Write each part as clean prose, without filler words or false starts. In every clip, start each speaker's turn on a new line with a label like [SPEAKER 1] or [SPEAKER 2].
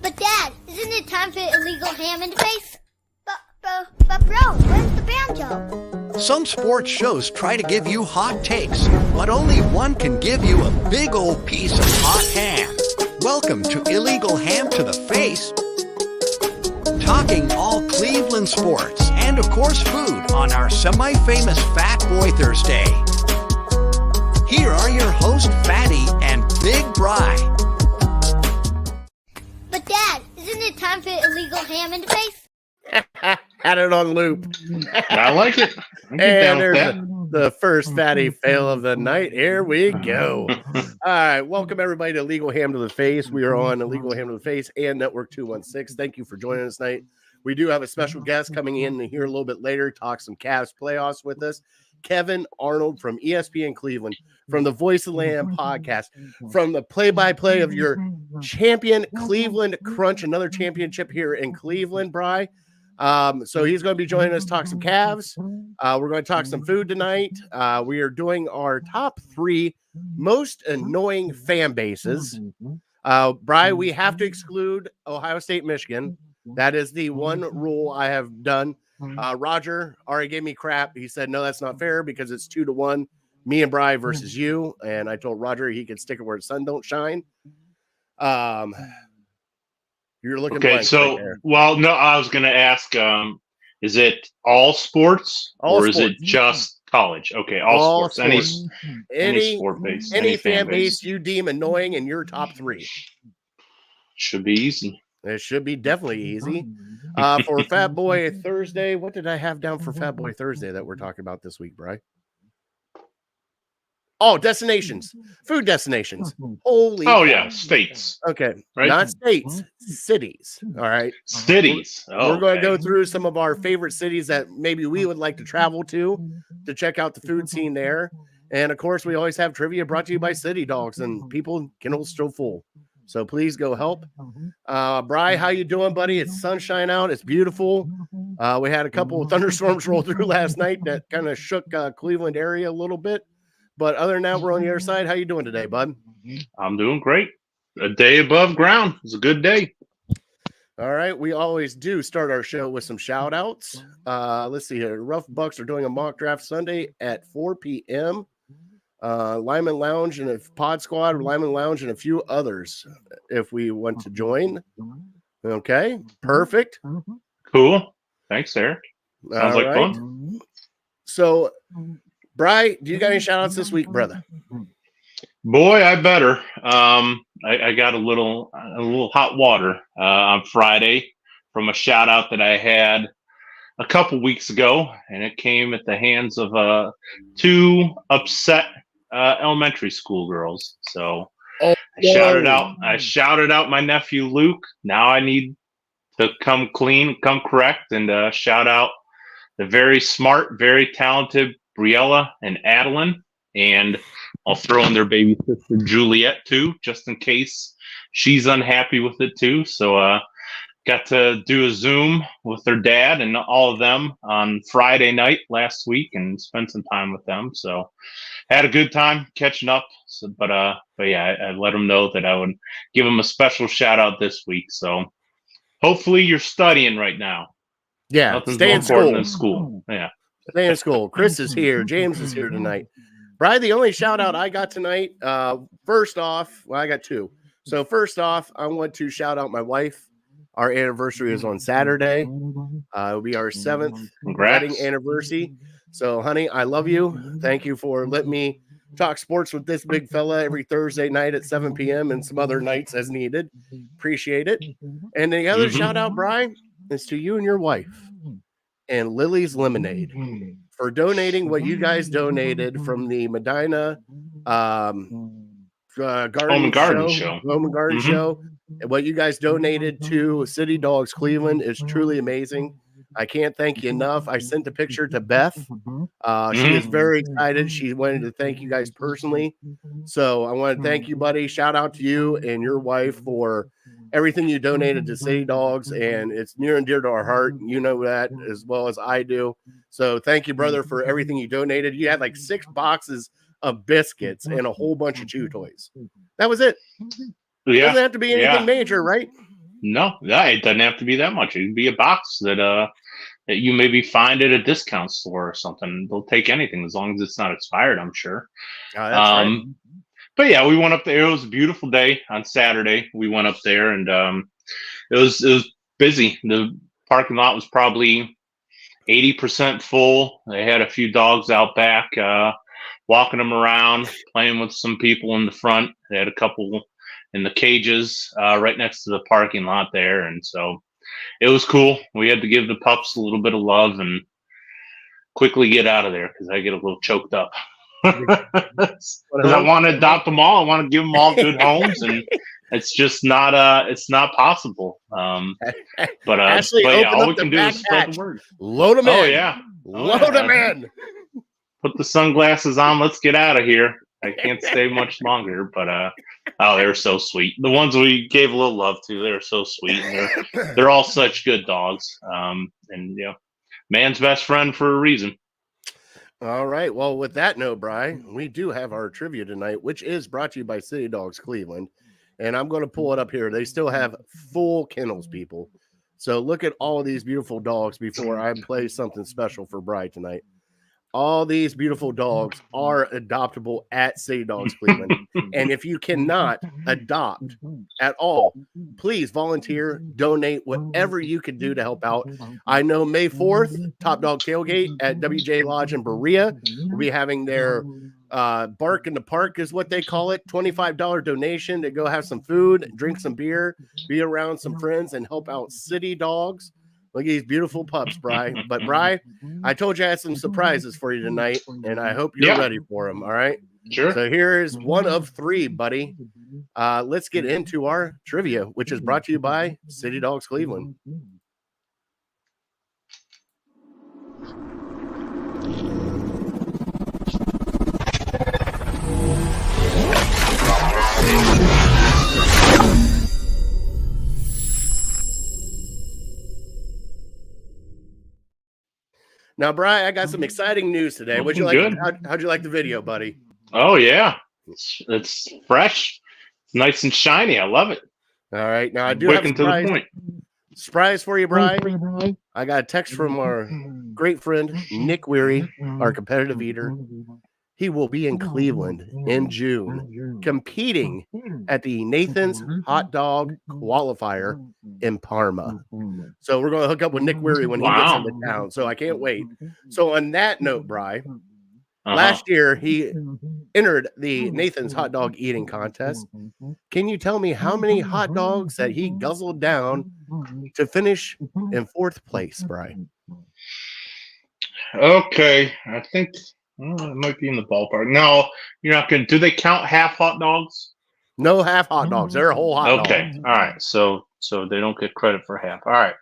[SPEAKER 1] But Dad, isn't it time for illegal ham in the face? But bro, where's the banjo?
[SPEAKER 2] Some sports shows try to give you hot takes, but only one can give you a big old piece of hot ham. Welcome to Illegal Ham to the Face, talking all Cleveland sports and of course food on our semi-famous Fat Boy Thursday. Here are your hosts Fatty and Big Bry.
[SPEAKER 1] But Dad, isn't it time for illegal ham in the face?
[SPEAKER 3] Had it on loop.
[SPEAKER 4] I like it.
[SPEAKER 3] And there's the first fatty fail of the night. Here we go. All right. Welcome, everybody, to Illegal Ham to the Face. We are on Illegal Ham to the Face and Network 216. Thank you for joining us tonight. We do have a special guest coming in here a little bit later, talk some Cavs playoffs with us. Kevan Arnold from ESPN Cleveland, from the Voice of the Land podcast, from the play-by-play of your champion Cleveland Crunch, another championship here in Cleveland, Bry. So he's going to be joining us, talk some Cavs. We're going to talk some food tonight. We are doing our top 3 most annoying fan bases. Bry, we have to exclude Ohio State, Michigan. That is the one rule I have done. Roger already gave me crap. He said, no, that's not fair because it's 2-1, me and Bry versus you. And I told Roger he could stick it where the sun don't shine. You're looking
[SPEAKER 4] okay. So,
[SPEAKER 3] right
[SPEAKER 4] well, no, I was going to ask, is it all sports or is it just college? Okay. All sports. Any sport base,
[SPEAKER 3] any fan base you deem annoying in your top 3.
[SPEAKER 4] Should be easy.
[SPEAKER 3] It should be definitely easy. For Fat Boy Thursday, what did I have down for Fat Boy Thursday that we're talking about this week, Bri? Oh, destinations, food destinations. Holy!
[SPEAKER 4] Oh yeah, states.
[SPEAKER 3] Okay,
[SPEAKER 4] right?
[SPEAKER 3] Not states, cities. All right,
[SPEAKER 4] cities.
[SPEAKER 3] We're going to go through some of our favorite cities that maybe we would like to travel to check out the food scene there. And of course, we always have trivia brought to you by City Dogs, and people can also full. So please go help. Bri, how you doing, buddy? It's sunshine out. It's beautiful. We had a couple of thunderstorms roll through last night that kind of shook Cleveland area a little bit. But other than that, we're on the other side. How you doing today, bud?
[SPEAKER 4] I'm doing great. A day above ground. It's a good day.
[SPEAKER 3] All right. We always do start our show with some shout outs. Let's see here. Rough Bucks are doing a mock draft Sunday at 4 p.m. Lyman Lounge and a Pod Squad, Lyman Lounge, and a few others if we want to join. Okay, perfect.
[SPEAKER 4] Cool. Thanks, Eric. Sounds like fun.
[SPEAKER 3] So, Bri, do you got any shout outs this week, brother?
[SPEAKER 4] Boy, I better. I got a little hot water on Friday from a shout out that I had a couple weeks ago, and it came at the hands of 2 upset elementary school girls. So I shouted out my nephew Luke. Now I need to come clean, come correct, and shout out the very smart, very talented Briella and Adeline, and I'll throw in their baby sister Juliet too, just in case she's unhappy with it too. So got to do a Zoom with their dad and all of them on Friday night last week and spend some time with them. So had a good time catching up. So, but yeah, I let them know that I would give them a special shout out this week. So hopefully you're studying right now.
[SPEAKER 3] Yeah,
[SPEAKER 4] nothing's
[SPEAKER 3] stay
[SPEAKER 4] more
[SPEAKER 3] in
[SPEAKER 4] important
[SPEAKER 3] school.
[SPEAKER 4] than school. Yeah,
[SPEAKER 3] stay in school. Chris is here. James is here tonight. Bri, the only shout out I got tonight. First off, well, I got 2. So first off, I want to shout out my wife. Our anniversary is on Saturday. It'll be our 7th wedding anniversary. So, honey, I love you. Thank you for letting me talk sports with this big fella every Thursday night at 7 p.m. and some other nights as needed. Appreciate it. And the other shout out, Brian, is to you and your wife and Lily's Lemonade for donating what you guys donated from the Medina Garden Show. And what you guys donated to City Dogs Cleveland is truly amazing. I can't thank you enough. I sent a picture to Beth. She is very excited. She wanted to thank you guys personally. So I want to thank you, buddy. Shout out to you and your wife for everything you donated to City Dogs. And it's near and dear to our heart. You know that as well as I do. So thank you, brother, for everything you donated. You had like 6 boxes of biscuits and a whole bunch of chew toys. That was it.
[SPEAKER 4] Yeah.
[SPEAKER 3] Doesn't have to be anything major, right?
[SPEAKER 4] No, it doesn't have to be that much. It can be a box that you maybe find at a discount store or something. They'll take anything as long as it's not expired, I'm sure.
[SPEAKER 3] Oh, that's right.
[SPEAKER 4] But yeah, we went up there. It was a beautiful day on Saturday. We went up there, and it was busy. The parking lot was probably 80% full. They had a few dogs out back, walking them around, playing with some people in the front. They had a couple in the cages right next to the parking lot there, and so it was cool. We had to give the pups a little bit of love and quickly get out of there because I get a little choked up. Because I want to adopt them all. I want to give them all good homes, and it's just not it's not possible. But
[SPEAKER 3] Ashley,
[SPEAKER 4] yeah, all
[SPEAKER 3] open
[SPEAKER 4] we
[SPEAKER 3] up
[SPEAKER 4] can
[SPEAKER 3] the
[SPEAKER 4] do is spread
[SPEAKER 3] backpack.
[SPEAKER 4] the word.
[SPEAKER 3] Load them in.
[SPEAKER 4] Oh yeah,
[SPEAKER 3] Load them in.
[SPEAKER 4] Put the sunglasses on. Let's get out of here. I can't stay much longer. But oh, they were so sweet. The ones we gave a little love to, they were so sweet. And they're all such good dogs. And man's best friend for a reason.
[SPEAKER 3] All right. Well, with that note, Bri, we do have our trivia tonight, which is brought to you by City Dogs Cleveland. And I'm going to pull it up here. They still have full kennels, people. So look at all of these beautiful dogs before I play something special for Bri tonight. All these beautiful dogs are adoptable at City Dogs Cleveland. And if you cannot adopt at all, please volunteer, donate, whatever you can do to help out. I know May 4th, Top Dog Tailgate at WJ Lodge in Berea will be having their Bark in the Park is what they call it. $25 donation to go have some food, drink some beer, be around some friends, and help out City Dogs. Look at these beautiful pups, Bri. But Bri, I told you I had some surprises for you tonight, and I hope you're ready for them. All right.
[SPEAKER 4] Sure.
[SPEAKER 3] So here's one of three, buddy. Let's get into our trivia, which is brought to you by City Dogs Cleveland. Now, Bri, I got some exciting news today. How'd you like the video, buddy?
[SPEAKER 4] Oh yeah, it's fresh, it's nice and shiny. I love it.
[SPEAKER 3] All right, now I do
[SPEAKER 4] Quick
[SPEAKER 3] have a
[SPEAKER 4] and to the point.
[SPEAKER 3] surprise for you, Bri. I got a text from our great friend Nick Weary, our competitive eater. He will be in Cleveland in June, competing at the Nathan's Hot Dog Qualifier in Parma. So we're going to hook up with Nick Weary when he gets into town. So I can't wait. So on that note, Bri, last year he entered the Nathan's Hot Dog Eating Contest. Can you tell me how many hot dogs that he guzzled down to finish in fourth place, Bri?
[SPEAKER 4] Okay, I think it might be in the ballpark. No, you're not going to. Do they count half hot dogs?
[SPEAKER 3] No half hot dogs. They're a whole hot dog.
[SPEAKER 4] Okay, all right. So they don't get credit for half. All right.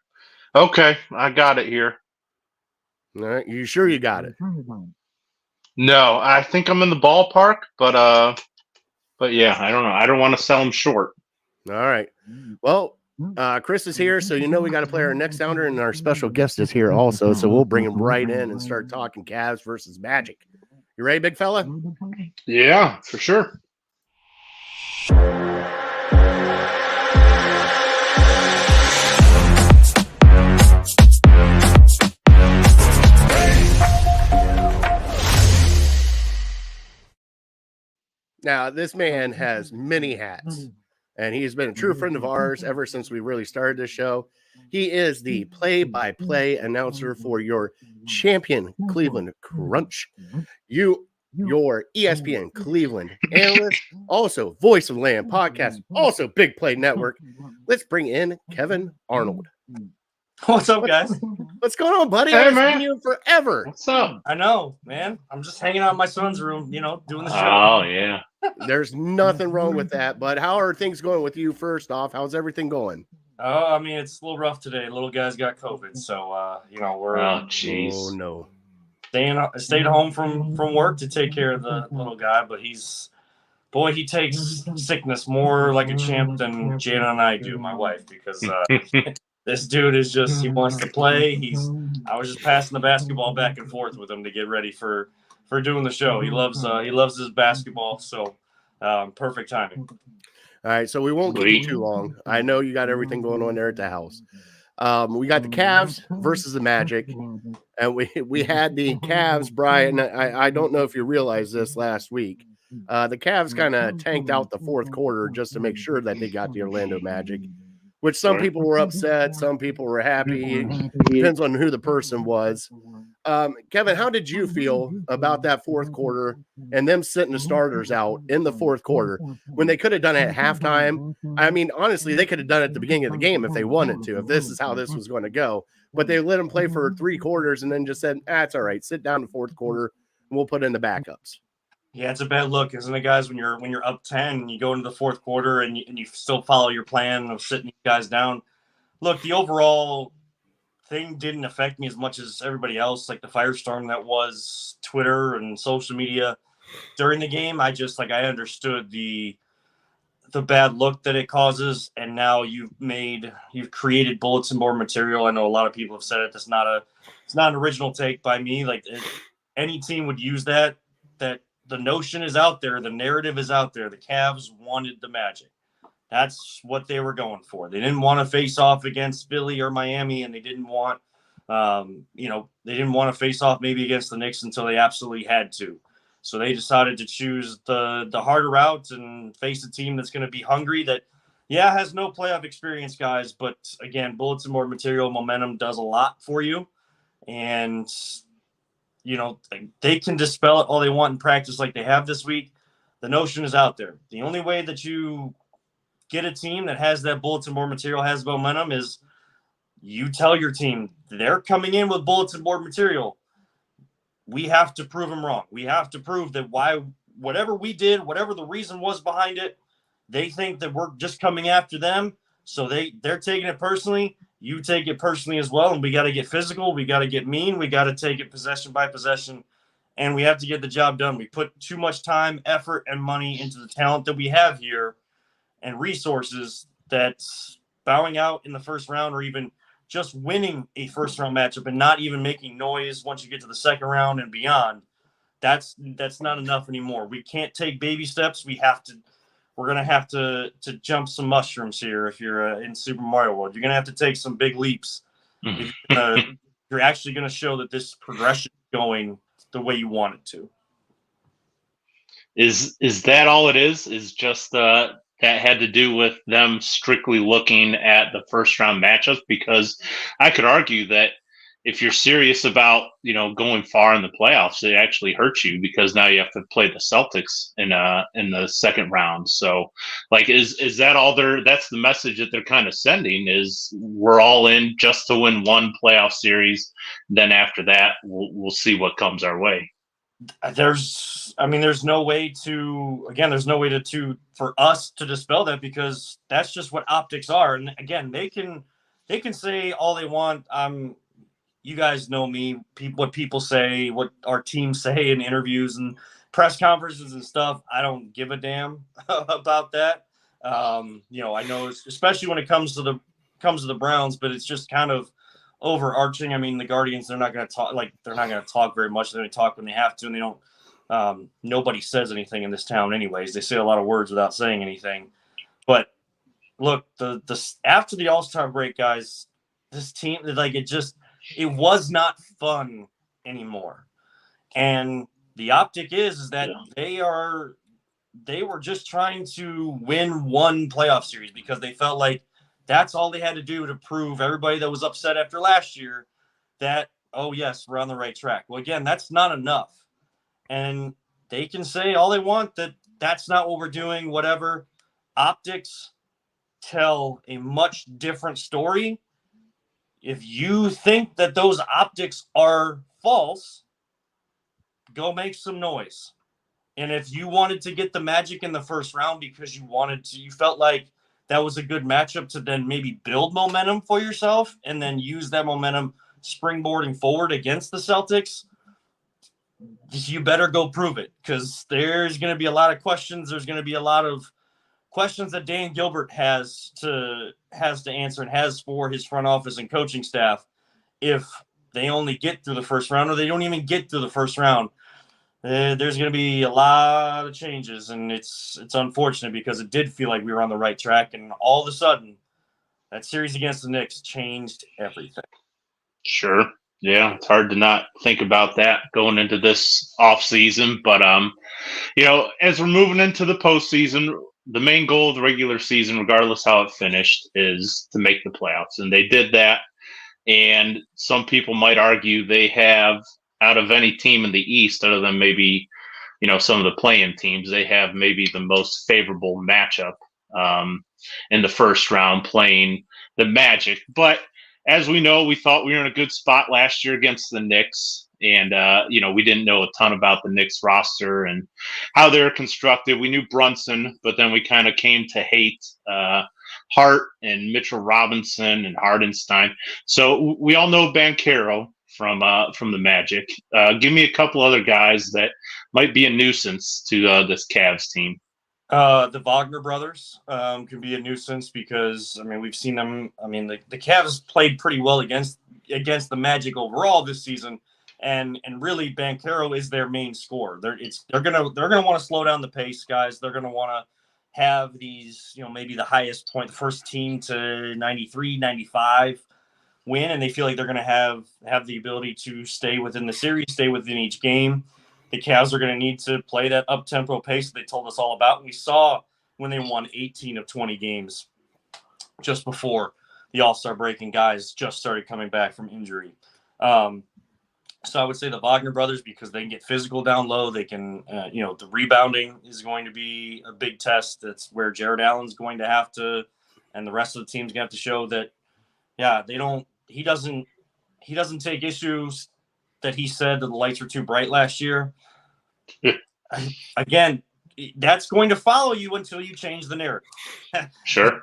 [SPEAKER 4] Okay, I got it here.
[SPEAKER 3] All right, you sure you got it?
[SPEAKER 4] No, I think I'm in the ballpark, but yeah, I don't know. I don't want to sell them short.
[SPEAKER 3] All right. Well, Chris is here, so you know we got to play our next sounder, and our special guest is here also, so we'll bring him right in and start talking Cavs versus Magic. You ready, big fella?
[SPEAKER 4] Yeah, for sure.
[SPEAKER 3] Now, this man has many hats, and he's been a true friend of ours ever since we really started this show. He is the play-by-play announcer for your champion Cleveland Crunch. Your ESPN Cleveland analyst, also Voice of the Land podcast, also Big Play Network. Let's bring in Kevan Arnold.
[SPEAKER 5] What's up, guys?
[SPEAKER 3] What's going on, buddy?
[SPEAKER 4] Hey,
[SPEAKER 3] I haven't
[SPEAKER 4] man.
[SPEAKER 3] seen you in forever.
[SPEAKER 4] What's up?
[SPEAKER 5] I know, man. I'm just hanging out in my son's room, doing the show.
[SPEAKER 4] Oh yeah.
[SPEAKER 3] There's nothing wrong with that, but how are things going with you first off? How's everything going?
[SPEAKER 5] Oh, I mean, it's a little rough today. Little guy's got COVID, so we're
[SPEAKER 4] Oh jeez.
[SPEAKER 3] Oh no.
[SPEAKER 5] stayed home from work to take care of the little guy, but he takes sickness more like a champ than Jana and I do, my wife, because this dude is just, he wants to play. I was just passing the basketball back and forth with him to get ready for doing the show. He loves his basketball, so perfect timing.
[SPEAKER 3] All right, so we won't keep you too long. I know you got everything going on there at the house. We got the Cavs versus the Magic, and we had the Cavs, Brian. I don't know if you realized this last week. The Cavs kind of tanked out the fourth quarter just to make sure that they got the Orlando Magic, which some people were upset, some people were happy. Depends on who the person was. Kevin, how did you feel about that fourth quarter and them sitting the starters out in the fourth quarter when they could have done it at halftime? I mean, honestly, they could have done it at the beginning of the game if they wanted to, if this is how this was going to go. But they let them play for 3 quarters and then just said, it's all right. Sit down in the fourth quarter and we'll put in the backups.
[SPEAKER 5] Yeah, it's a bad look, isn't it, guys? When you're up 10 and you go into the fourth quarter and you still follow your plan of sitting you guys down. Look, the overall thing didn't affect me as much as everybody else, like the firestorm that was Twitter and social media during the game. I understood the bad look that it causes, and now you've created bulletin board material. I know a lot of people have said it. It's not an original take by me. Like any team would use that the notion is out there, the narrative is out there. The Cavs wanted the Magic. That's what they were going for. They didn't want to face off against Philly or Miami, and they didn't want, they didn't want to face off maybe against the Knicks until they absolutely had to. So they decided to choose the harder route and face a team that's going to be hungry. That, has no playoff experience, guys. But again, bulletin board material, momentum does a lot for you, and they can dispel it all they want in practice like they have this week. The notion is out there. The only way that you get a team that has that bulletin board material, has momentum, is you tell your team they're coming in with bulletin board material. We have to prove them wrong. We have to prove that whatever we did, whatever the reason was behind it, they think that we're just coming after them. So they're taking it personally. You take it personally as well. And we got to get physical. We got to get mean. We got to take it possession by possession. And we have to get the job done. We put too much time, effort, and money into the talent that we have here and resources that bowing out in the first round or even just winning a first round matchup and not even making noise once you get to the second round and beyond, that's not enough anymore. We can't take baby steps. We're going to have to jump some mushrooms here. If you're in Super Mario World, you're going to have to take some big leaps. If you're actually going to show that this progression is going the way you want it to.
[SPEAKER 4] Is that all it is? Is just that had to do with them strictly looking at the first round matchups? Because I could argue that if you're serious about, going far in the playoffs, it actually hurts you because now you have to play the Celtics in the second round. So is that all that's the message that they're kind of sending, is we're all in just to win one playoff series. Then after that, we'll see what comes our way.
[SPEAKER 5] There's no way to for us to dispel that, because that's just what optics are. And again, they can say all they want. You guys know me, what people say, what our team say in interviews and press conferences and stuff. I don't give a damn about that. I know, especially when it comes to the Browns, but it's just kind of overarching. I mean, the Guardians, they're not going to talk very much. They only talk when they have to, and they don't. Nobody says anything in this town, anyways. They say a lot of words without saying anything. But look, after the All-Star break, guys, this team, it was not fun anymore. And the optic is that they were just trying to win one playoff series because they felt like that's all they had to do to prove everybody that was upset after last year that, oh yes, we're on the right track. Well, again, that's not enough. And they can say all they want that that's not what we're doing, whatever. Optics tell a much different story. If you think that those optics are false, go make some noise. And if you wanted to get the Magic in the first round because you felt like that was a good matchup to then maybe build momentum for yourself and then use that momentum springboarding forward against the Celtics, you better go prove it, because there's going to be a lot of questions. There's going to be a lot of questions that Dan Gilbert has to answer and has for his front office and coaching staff if they only get through the first round, or they don't even get through the first round. there's going to be a lot of changes, and it's unfortunate because it did feel like we were on the right track, and all of a sudden, that series against the Knicks changed everything.
[SPEAKER 4] Sure. Yeah, it's hard to not think about that going into this off season. But as we're moving into the postseason, the main goal of the regular season, regardless how it finished, is to make the playoffs. And they did that. And some people might argue they have, out of any team in the East, other than maybe, some of the play-in teams, they have maybe the most favorable matchup in the first round playing the Magic. But as we know, we thought we were in a good spot last year against the Knicks. And, we didn't know a ton about the Knicks roster and how they're constructed. We knew Brunson, but then we kind of came to hate Hart and Mitchell Robinson and Hardenstein. So we all know Banchero from the Magic. Give me a couple other guys that might be a nuisance to this Cavs team.
[SPEAKER 5] The Wagner brothers can be a nuisance because, we've seen them. The Cavs played pretty well against the Magic overall this season, and really Banchero is their main scorer. They're gonna want to slow down the pace, guys. They're gonna want to have these, maybe the highest point, the first team to 93, 95 win, and they feel like they're gonna have the ability to stay within the series, stay within each game. The Cavs are going to need to play that up-tempo pace that they told us all about. We saw when they won 18 of 20 games just before the All-Star break, and guys just started coming back from injury. So I would say the Wagner brothers, because they can get physical down low. They can, the rebounding is going to be a big test. That's where Jared Allen's going to have to, and the rest of the team's going to have to show that, he doesn't take issues that he said that the lights were too bright last year. Again, that's going to follow you until you change the narrative.
[SPEAKER 4] Sure.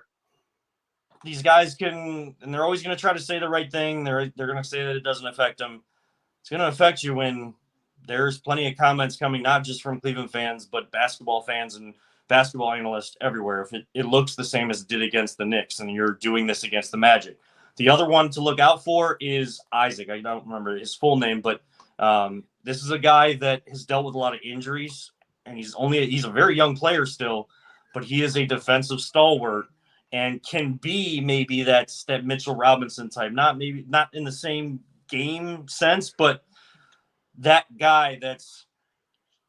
[SPEAKER 5] These guys can, and they're always going to try to say the right thing. They're going to say that it doesn't affect them. It's going to affect you when there's plenty of comments coming, not just from Cleveland fans, but basketball fans and basketball analysts everywhere. If it looks the same as it did against the Knicks, and you're doing this against the Magic. The other one to look out for is Isaac. I don't remember his full name, but this is a guy that has dealt with a lot of injuries, and he's a very young player still, but he is a defensive stalwart and can be maybe that Mitchell Robinson type, not in the same game sense, but that guy that's,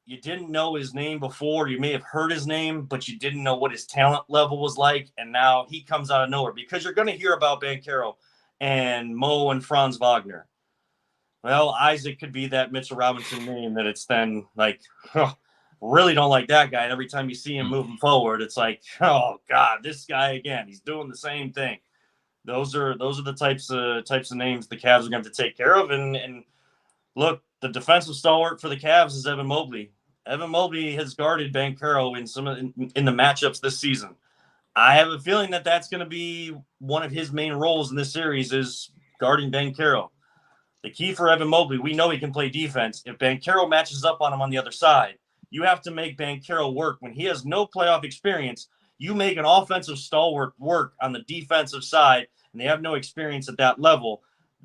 [SPEAKER 5] you didn't know his name before. You may have heard his name, but you didn't know what his talent level was like. And now he comes out of nowhere, because you're going to hear about Banchero and Mo and Franz Wagner. Well, Isaac could be that Mitchell Robinson name that it's then like, really don't like that guy. And every time you see him moving forward, it's like, oh God, this guy again, he's doing the same thing. Those are the types of names the Cavs are going to take care of. And look, the defensive stalwart for the Cavs is Evan Mobley. Evan Mobley has guarded Banchero in the matchups this season. I have a feeling that that's going to be one of his main roles in this series, is guarding Banchero. The key for Evan Mobley, we know he can play defense. If Banchero matches up on him on the other side, you have to make Banchero work. When he has no playoff experience, you make an offensive stalwart work on the defensive side, and they have no experience at that level.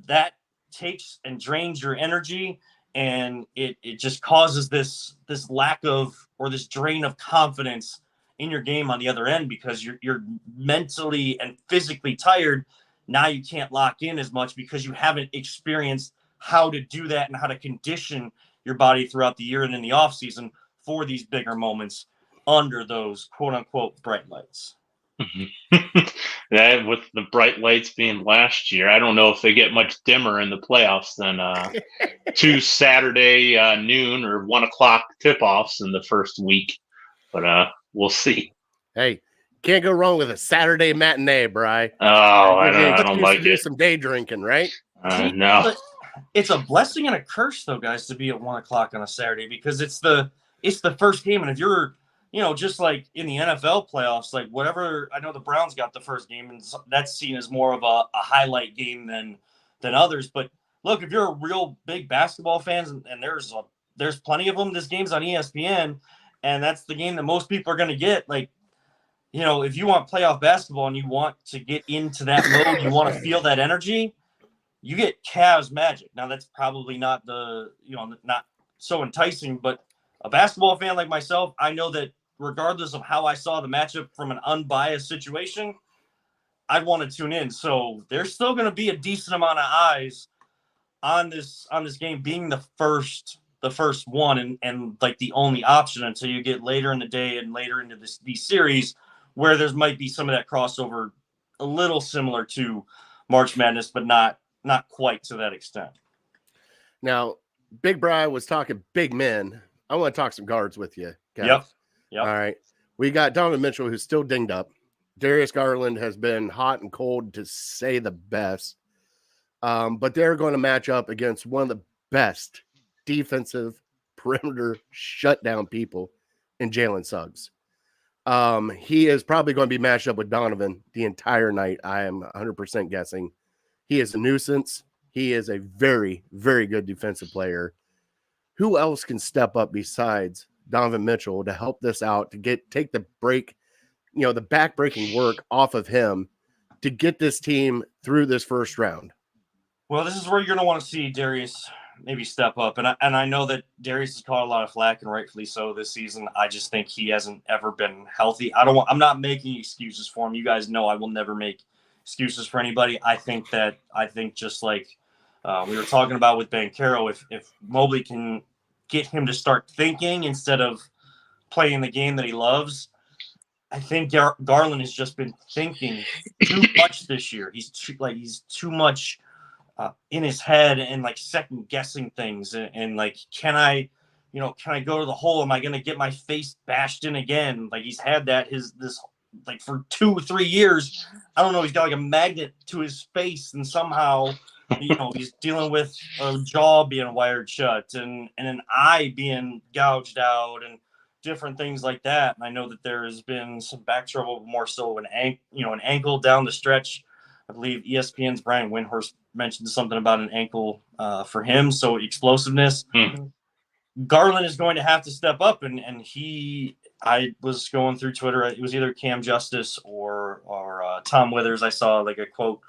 [SPEAKER 5] That takes and drains your energy, and it just causes this lack of, or this drain of confidence in your game on the other end, because you're mentally and physically tired. Now you can't lock in as much because you haven't experienced how to do that and how to condition your body throughout the year and in the off season for these bigger moments under those quote unquote bright lights.
[SPEAKER 4] That, with the bright lights being last year, I don't know if they get much dimmer in the playoffs than 2 Saturday noon or 1 o'clock tip-offs in the first week, but we'll see.
[SPEAKER 3] Hey, can't go wrong with a Saturday matinee, Bri.
[SPEAKER 4] Oh, I don't like
[SPEAKER 3] do
[SPEAKER 4] it.
[SPEAKER 3] some day drinking, right?
[SPEAKER 4] No.
[SPEAKER 5] It's a blessing and a curse, though, guys, to be at 1 o'clock on a Saturday, because it's the first game, and if you're, just like in the NFL playoffs, like whatever, I know the Browns got the first game, and that's seen as more of a highlight game than others. But look, if you're a real big basketball fan, and there's plenty of them, this game's on ESPN, and that's the game that most people are going to get. Like, if you want playoff basketball and you want to get into that mode, you want to feel that energy, you get Cavs Magic. Now, that's probably not not so enticing, but a basketball fan like myself, I know that regardless of how I saw the matchup from an unbiased situation, I'd want to tune in. So there's still going to be a decent amount of eyes on this game being the first one and like the only option until you get later in the day and later into these series where there's might be some of that crossover a little similar to March Madness, but not quite to that extent.
[SPEAKER 3] Now, Big Bri was talking big men. I want to talk some guards with you, guys.
[SPEAKER 5] Yep.
[SPEAKER 3] All right. We got Donovan Mitchell, who's still dinged up. Darius Garland has been hot and cold, to say the best. But they're going to match up against one of the best defensive perimeter shutdown people in Jalen Suggs. He is probably going to be matched up with Donovan the entire night. I am 100% guessing. He is a nuisance. He is a very, very good defensive player. Who else can step up besides Donovan Mitchell to help this out, to take the break, the back-breaking work off of him to get this team through this first round?
[SPEAKER 5] Well, this is where you're going to want to see Darius maybe step up. And I know that Darius has caught a lot of flack, and rightfully so this season. I just think he hasn't ever been healthy. I'm not making excuses for him. You guys know I will never make excuses for anybody. I think just like we were talking about with Banchero, if Mobley can get him to start thinking instead of playing the game that he loves, I think Garland has just been thinking too much this year. He's too much in his head and like second guessing things and like, can I go to the hole? Am I going to get my face bashed in again? Like he's had that like for 2-3 years. I don't know. He's got like a magnet to his face, and somehow, he's dealing with a jaw being wired shut and an eye being gouged out and different things like that. And I know that there has been some back trouble, more so an ankle down the stretch. I believe ESPN's Brian Windhorst mentioned something about an ankle for him. So explosiveness. Garland is going to have to step up, and I was going through Twitter. It was either Cam Justice or Tom Withers. I saw like a quote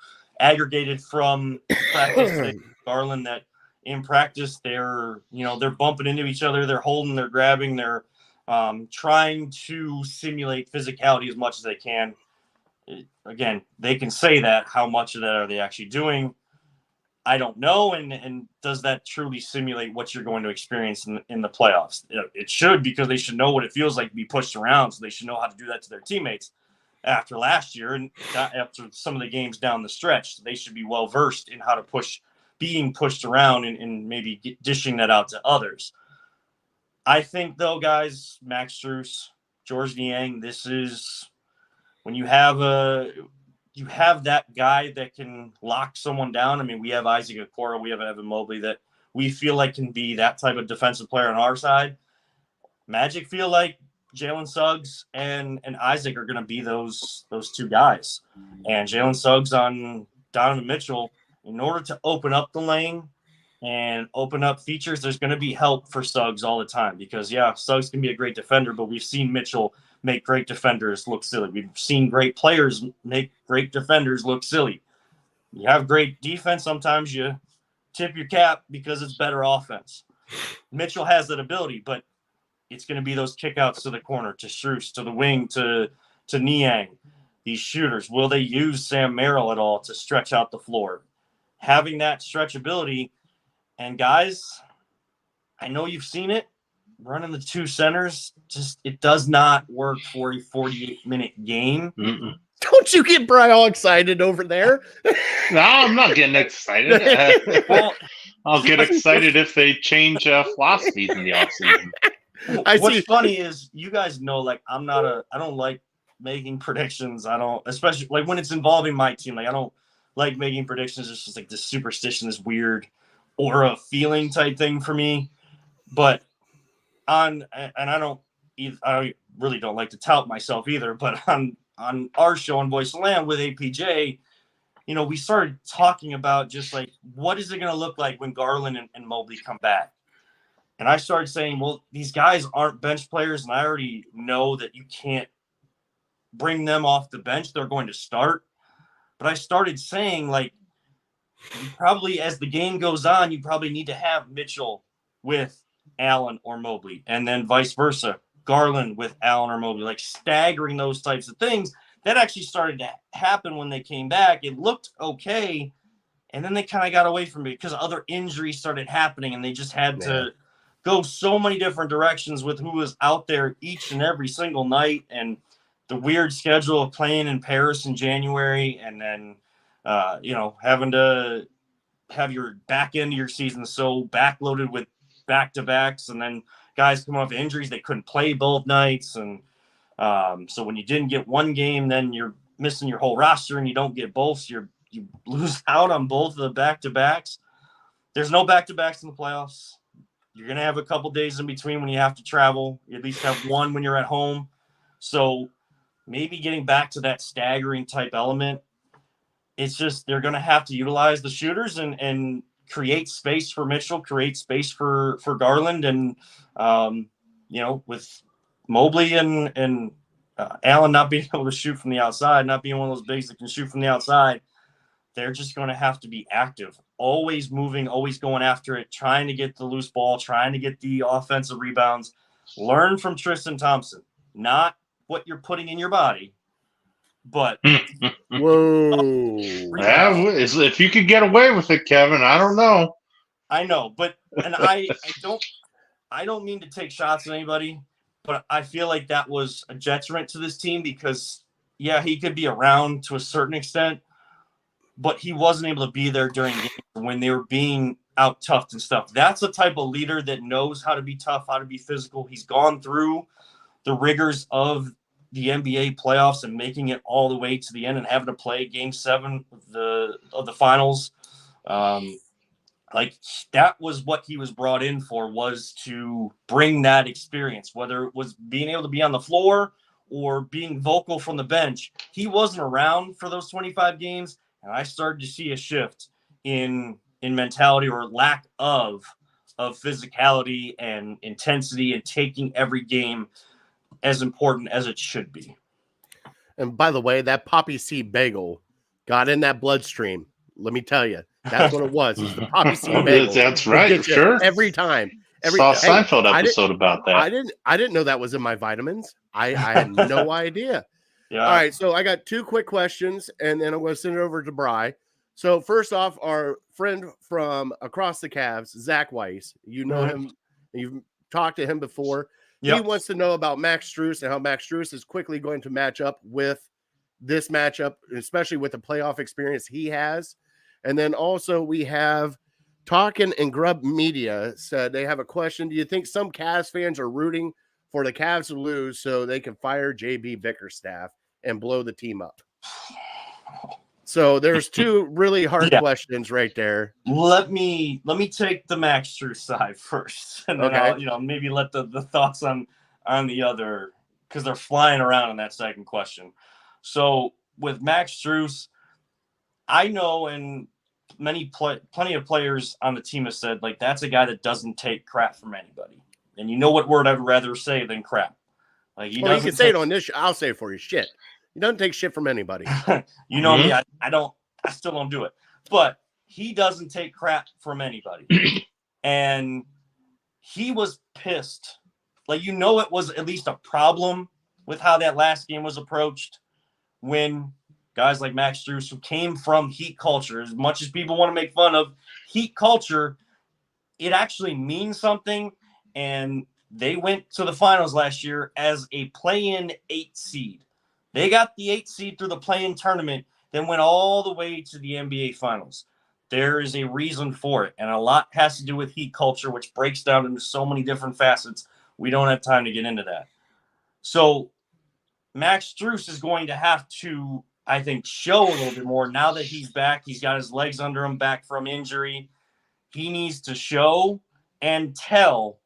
[SPEAKER 5] aggregated from practice Garland that in practice they're bumping into each other, they're holding, they're grabbing, they're trying to simulate physicality as much as they can. Again, they can say that. How much of that are they actually doing? I don't know. And does that truly simulate what you're going to experience in the playoffs? It should, because they should know what it feels like to be pushed around. So they should know how to do that to their teammates after last year and after some of the games down the stretch. They should be well versed in how to being pushed around and maybe dishing that out to others. I think, though, guys, Max Strus, Georges Niang, this is when you have that guy that can lock someone down. I mean, we have Isaac Okoro, we have Evan Mobley that we feel like can be that type of defensive player on our side. Magic feel like Jalen Suggs and Isaac are going to be those two guys. And Jalen Suggs on Donovan Mitchell, in order to open up the lane and open up features, there's going to be help for Suggs all the time because, yeah, Suggs can be a great defender, but we've seen Mitchell make great defenders look silly. We've seen great players make great defenders look silly. You have great defense, sometimes you tip your cap because it's better offense. Mitchell has that ability, but it's going to be those kickouts to the corner, to Strus, to the wing, to Niang. These shooters, will they use Sam Merrill at all to stretch out the floor? Having that stretchability, and guys, I know you've seen it, running the two centers, it does not work for a 48-minute game.
[SPEAKER 4] Mm-mm.
[SPEAKER 3] Don't you get Brian all excited over there?
[SPEAKER 4] No, I'm not getting excited. Well, I'll get excited if they change philosophies in the offseason.
[SPEAKER 5] What's funny is you guys know, like, I don't like making predictions. I don't, especially like when it's involving my team. Like, I don't like making predictions. It's just like this superstition, this weird aura feeling type thing for me. But I really don't like to tout myself either, but on our show on Voice of Land with APJ, we started talking about just like, what is it going to look like when Garland and Mobley come back? And I started saying, well, these guys aren't bench players, and I already know that you can't bring them off the bench. They're going to start. But I started saying, like, you probably, as the game goes on, you probably need to have Mitchell with Allen or Mobley, and then vice versa, Garland with Allen or Mobley, like staggering those types of things. That actually started to happen when they came back. It looked okay, and then they kind of got away from it because other injuries started happening, and they just had to go so many different directions with who was out there each and every single night, and the weird schedule of playing in Paris in January, and then having to have your back end of your season so backloaded with back-to-backs, and then guys coming off injuries, they couldn't play both nights, and so when you didn't get one game, then you're missing your whole roster, and you don't get both, so you lose out on both of the back-to-backs. There's no back-to-backs in the playoffs. You're going to have a couple days in between when you have to travel. You at least have one when you're at home. So maybe getting back to that staggering type element, it's just they're going to have to utilize the shooters and create space for Mitchell, create space for Garland, and with Mobley and Allen not being able to shoot from the outside, not being one of those bigs that can shoot from the outside, they're just going to have to be active, always moving, always going after it, trying to get the loose ball, trying to get the offensive rebounds. Learn from Tristan Thompson, not what you're putting in your body, but
[SPEAKER 3] whoa.
[SPEAKER 4] If you could get away with it, Kevin, I don't know.
[SPEAKER 5] I know, but I don't mean to take shots at anybody, but I feel like that was a detriment to this team because, he could be around to a certain extent, but he wasn't able to be there during games when they were being out-toughed and stuff. That's the type of leader that knows how to be tough, how to be physical. He's gone through the rigors of the NBA playoffs and making it all the way to the end and having to play Game 7 of the finals. That was what he was brought in for, was to bring that experience, whether it was being able to be on the floor or being vocal from the bench. He wasn't around for those 25 games, and I started to see a shift in mentality or lack of physicality and intensity and taking every game as important as it should be.
[SPEAKER 3] And by the way, that poppy seed bagel got in that bloodstream. Let me tell you, that's what it was. It's the poppy seed bagel.
[SPEAKER 4] That's right. Sure.
[SPEAKER 3] Every time.
[SPEAKER 4] Saw a Seinfeld episode about that.
[SPEAKER 3] I didn't know that was in my vitamins. I had no idea.
[SPEAKER 5] Yeah.
[SPEAKER 3] All right. So I got 2 quick questions, and then I'm going to send it over to Bri. So first off, our friend from across the Cavs, Zach Weiss, you know him. You've talked to him before. Yep. He wants to know about Max Strus and how Max Strus is quickly going to match up with this matchup, especially with the playoff experience he has. And then also we have Talkin' and Grub Media said they have a question. Do you think some Cavs fans are rooting for the Cavs to lose so they can fire JB Bickerstaff and blow the team up? So there's 2 really hard questions right there.
[SPEAKER 5] Let me take the Max Strus side first, and then I'll maybe let the thoughts on the other, because they're flying around in that second question. So with Max Strus, I know, and plenty of players on the team have said, like, that's a guy that doesn't take crap from anybody. And you know what word I'd rather say than crap? Like, you
[SPEAKER 3] can say it on this. I'll say it for you. Shit. He doesn't take shit from anybody.
[SPEAKER 5] You know me. I still don't do it. But he doesn't take crap from anybody. And he was pissed. Like, it was at least a problem with how that last game was approached when guys like Max Strus, who came from Heat culture, as much as people want to make fun of Heat culture, it actually means something. And they went to the finals last year as a play-in 8 seed. They got the 8 seed through the play-in tournament, then went all the way to the NBA finals. There is a reason for it, and a lot has to do with Heat culture, which breaks down into so many different facets. We don't have time to get into that. So Max Strus is going to have to, I think, show a little bit more now that he's back. He's got his legs under him, back from injury. He needs to show and tell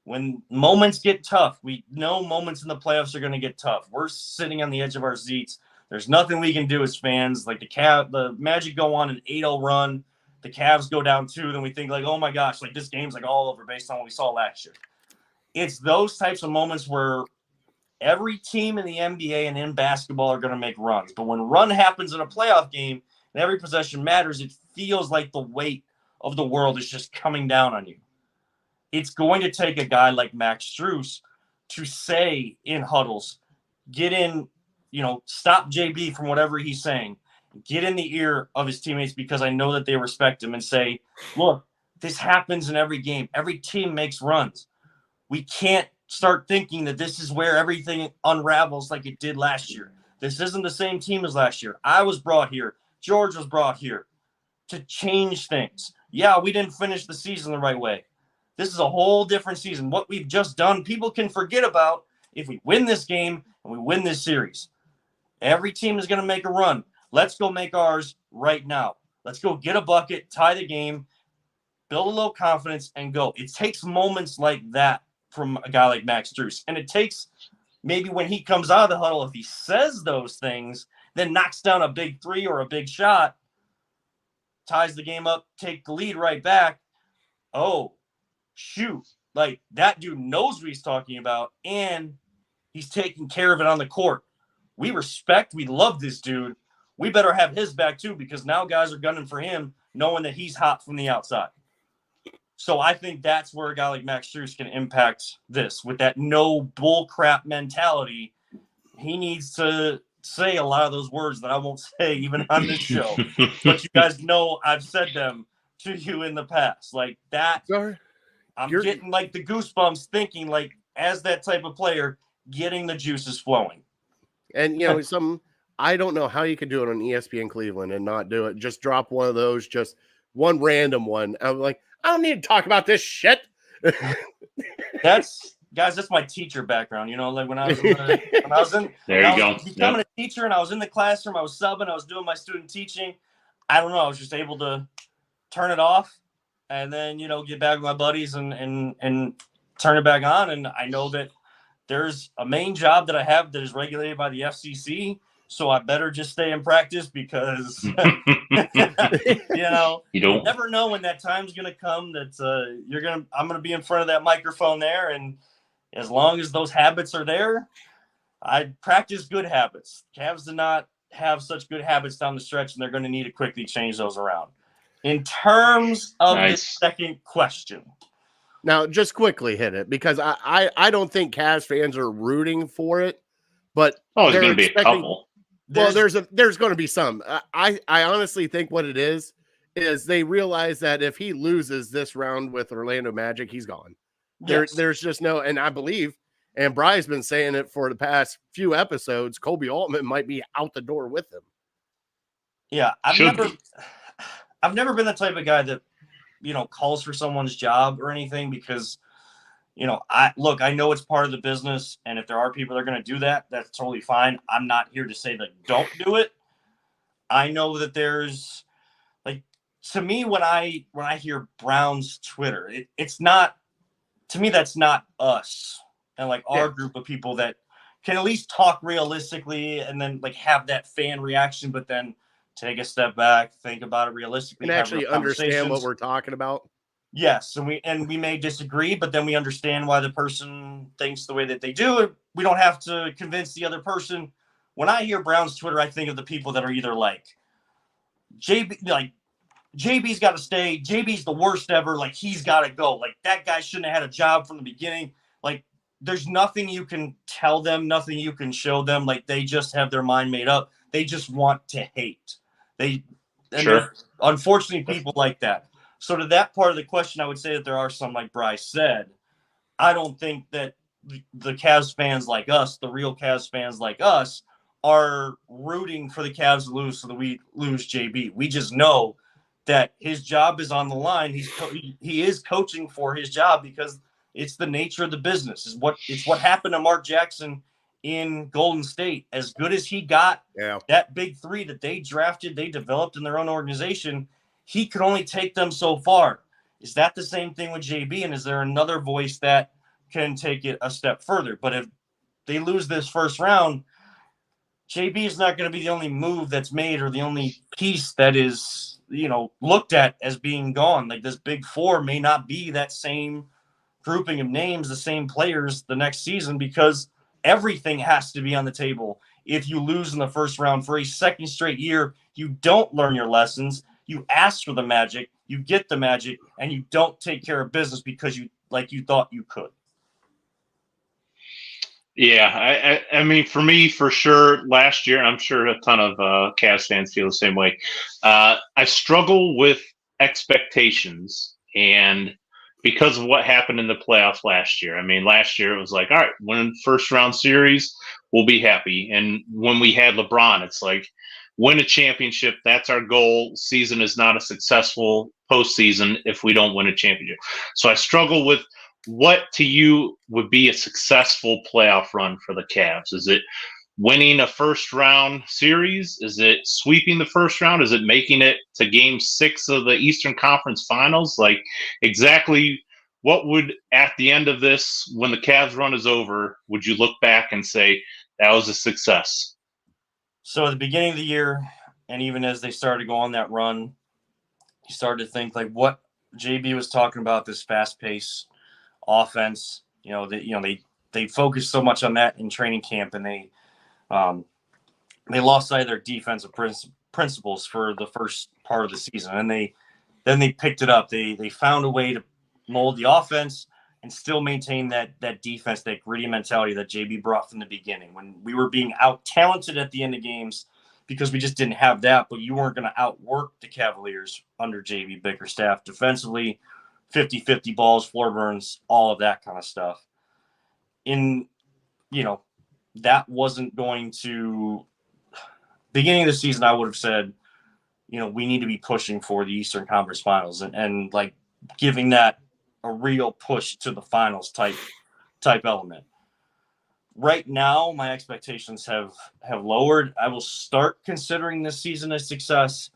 [SPEAKER 5] when moments get tough. We know moments in the playoffs are going to get tough. We're sitting on the edge of our seats. There's nothing we can do as fans. Like the Magic go on an 8-0 run. The Cavs go down 2. Then we think like, oh my gosh, like this game's like all over based on what we saw last year. It's those types of moments where every team in the NBA and in basketball are going to make runs. But when run happens in a playoff game and every possession matters, it feels like the weight of the world is just coming down on you. it's going to take a guy like Max Strus to say in huddles, get in, stop JB from whatever he's saying, get in the ear of his teammates, because I know that they respect him, and say, look, this happens in every game. Every team makes runs. We can't start thinking that this is where everything unravels like it did last year. This isn't the same team as last year. I was brought here. George was brought here to change things. Yeah, we didn't finish the season the right way. This is a whole different season. What we've just done, people can forget about if we win this game and we win this series. Every team is going to make a run. Let's go make ours right now. Let's go get a bucket, tie the game, build a little confidence, and go. It takes moments like that from a guy like Max Strus. And it takes maybe when he comes out of the huddle, if he says those things, then knocks down a big three or a big shot, ties the game up, take the lead right back. Oh, shoot. Like, that dude knows what he's talking about, and he's taking care of it on the court. We love this dude. We better have his back too, because now guys are gunning for him, knowing that he's hot from the outside. So I think that's where a guy like Max Strus can impact this. With that no bull crap mentality, he needs to say a lot of those words that I won't say even on this show. But you guys know I've said them to you in the past. Like that, I'm getting like the goosebumps thinking, like, as that type of player, getting the juices flowing.
[SPEAKER 3] And, I don't know how you can do it on ESPN Cleveland and not do it. Just drop one of those, just one random one. I'm like, I don't need to talk about this shit.
[SPEAKER 5] That's my teacher background. Like when I was becoming a teacher and I was in the classroom, I was subbing, I was doing my student teaching. I don't know. I was just able to turn it off and then, get back with my buddies and turn it back on. And I know that there's a main job that I have that is regulated by the FCC. So I better just stay in practice, because, you never know when that time's going to come that I'm going to be in front of that microphone there. And as long as those habits are there, I practice good habits. Cavs do not have such good habits down the stretch, and they're going to need to quickly change those around. In terms of the second question.
[SPEAKER 3] Now, just quickly hit it, because I don't think Cavs fans are rooting for it, but
[SPEAKER 4] there's going to be a couple.
[SPEAKER 3] Well, there's going to be some. I honestly think what it is they realize that if he loses this round with Orlando Magic, he's gone.
[SPEAKER 5] Yes.
[SPEAKER 3] There's just no, and I believe, and Bry's been saying it for the past few episodes, Kobe Altman might be out the door with him.
[SPEAKER 5] Yeah, I've never been the type of guy that, calls for someone's job or anything, because, I know it's part of the business. And if there are people that are going to do that, that's totally fine. I'm not here to say that don't do it. I know that there's, like, to me, when I hear Brown's Twitter, it's not, to me, that's not us and like our group of people that can at least talk realistically and then like have that fan reaction, but then take a step back, think about it realistically,
[SPEAKER 3] and actually understand what we're talking about.
[SPEAKER 5] Yes, and we may disagree, but then we understand why the person thinks the way that they do. We don't have to convince the other person. When I hear Brown's Twitter, I think of the people that are either like JB's got to stay. JB's the worst ever. Like, he's got to go. Like, that guy shouldn't have had a job from the beginning. Like, there's nothing you can tell them, nothing you can show them. Like, they just have their mind made up. They just want to hate. Unfortunately, people like that. So to that part of the question, I would say that there are some, like Bryce said. I don't think that the Cavs fans like us, the real Cavs fans like us, are rooting for the Cavs to lose so that we lose JB. We just know that his job is on the line. He is coaching for his job because it's the nature of the business. It's what happened to Mark Jackson in Golden State. As good as he got, that big three that they drafted, they developed in their own organization, he could only take them so far. Is that the same thing with JB? And is there another voice that can take it a step further? But if they lose this first round, JB is not going to be the only move that's made or the only piece that is, looked at as being gone. Like, this big four may not be that same grouping of names, the same players the next season, because everything has to be on the table. If you lose in the first round for a second straight year, you don't learn your lessons. You ask for the magic, you get the magic, and you don't take care of business because you like you thought you could?
[SPEAKER 4] Yeah, I mean, for me, for sure, last year, and I'm sure a ton of Cavs fans feel the same way. I struggle with expectations, and because of what happened in the playoffs last year. I mean, last year it was like, all right, win first round series, we'll be happy. And when we had LeBron, it's like, win a championship. That's our goal. Season is not a successful postseason if we don't win a championship. So I struggle with what to you would be a successful playoff run for the Cavs. Is it winning a first round series? Is it sweeping the first round? Is it making it to game 6 of the Eastern Conference Finals? Like, exactly what would, at the end of this, when the Cavs run is over, would you look back and say that was a success?
[SPEAKER 5] So at the beginning of the year, and even as they started to go on that run, you started to think like what JB was talking about, this fast-paced offense. They focused so much on that in training camp, and they lost sight of their defensive principles for the first part of the season, and then they picked it up. They found a way to mold the offense and still maintain that defense, that gritty mentality that JB brought from the beginning. When we were being out-talented at the end of games because we just didn't have that, but you weren't going to outwork the Cavaliers under JB Bickerstaff defensively, 50-50 balls, floor burns, all of that kind of stuff. That wasn't going to – beginning of the season, I would have said, we need to be pushing for the Eastern Conference Finals and like giving that a real push to the finals type element. Right now, my expectations have lowered. I will start considering this season a success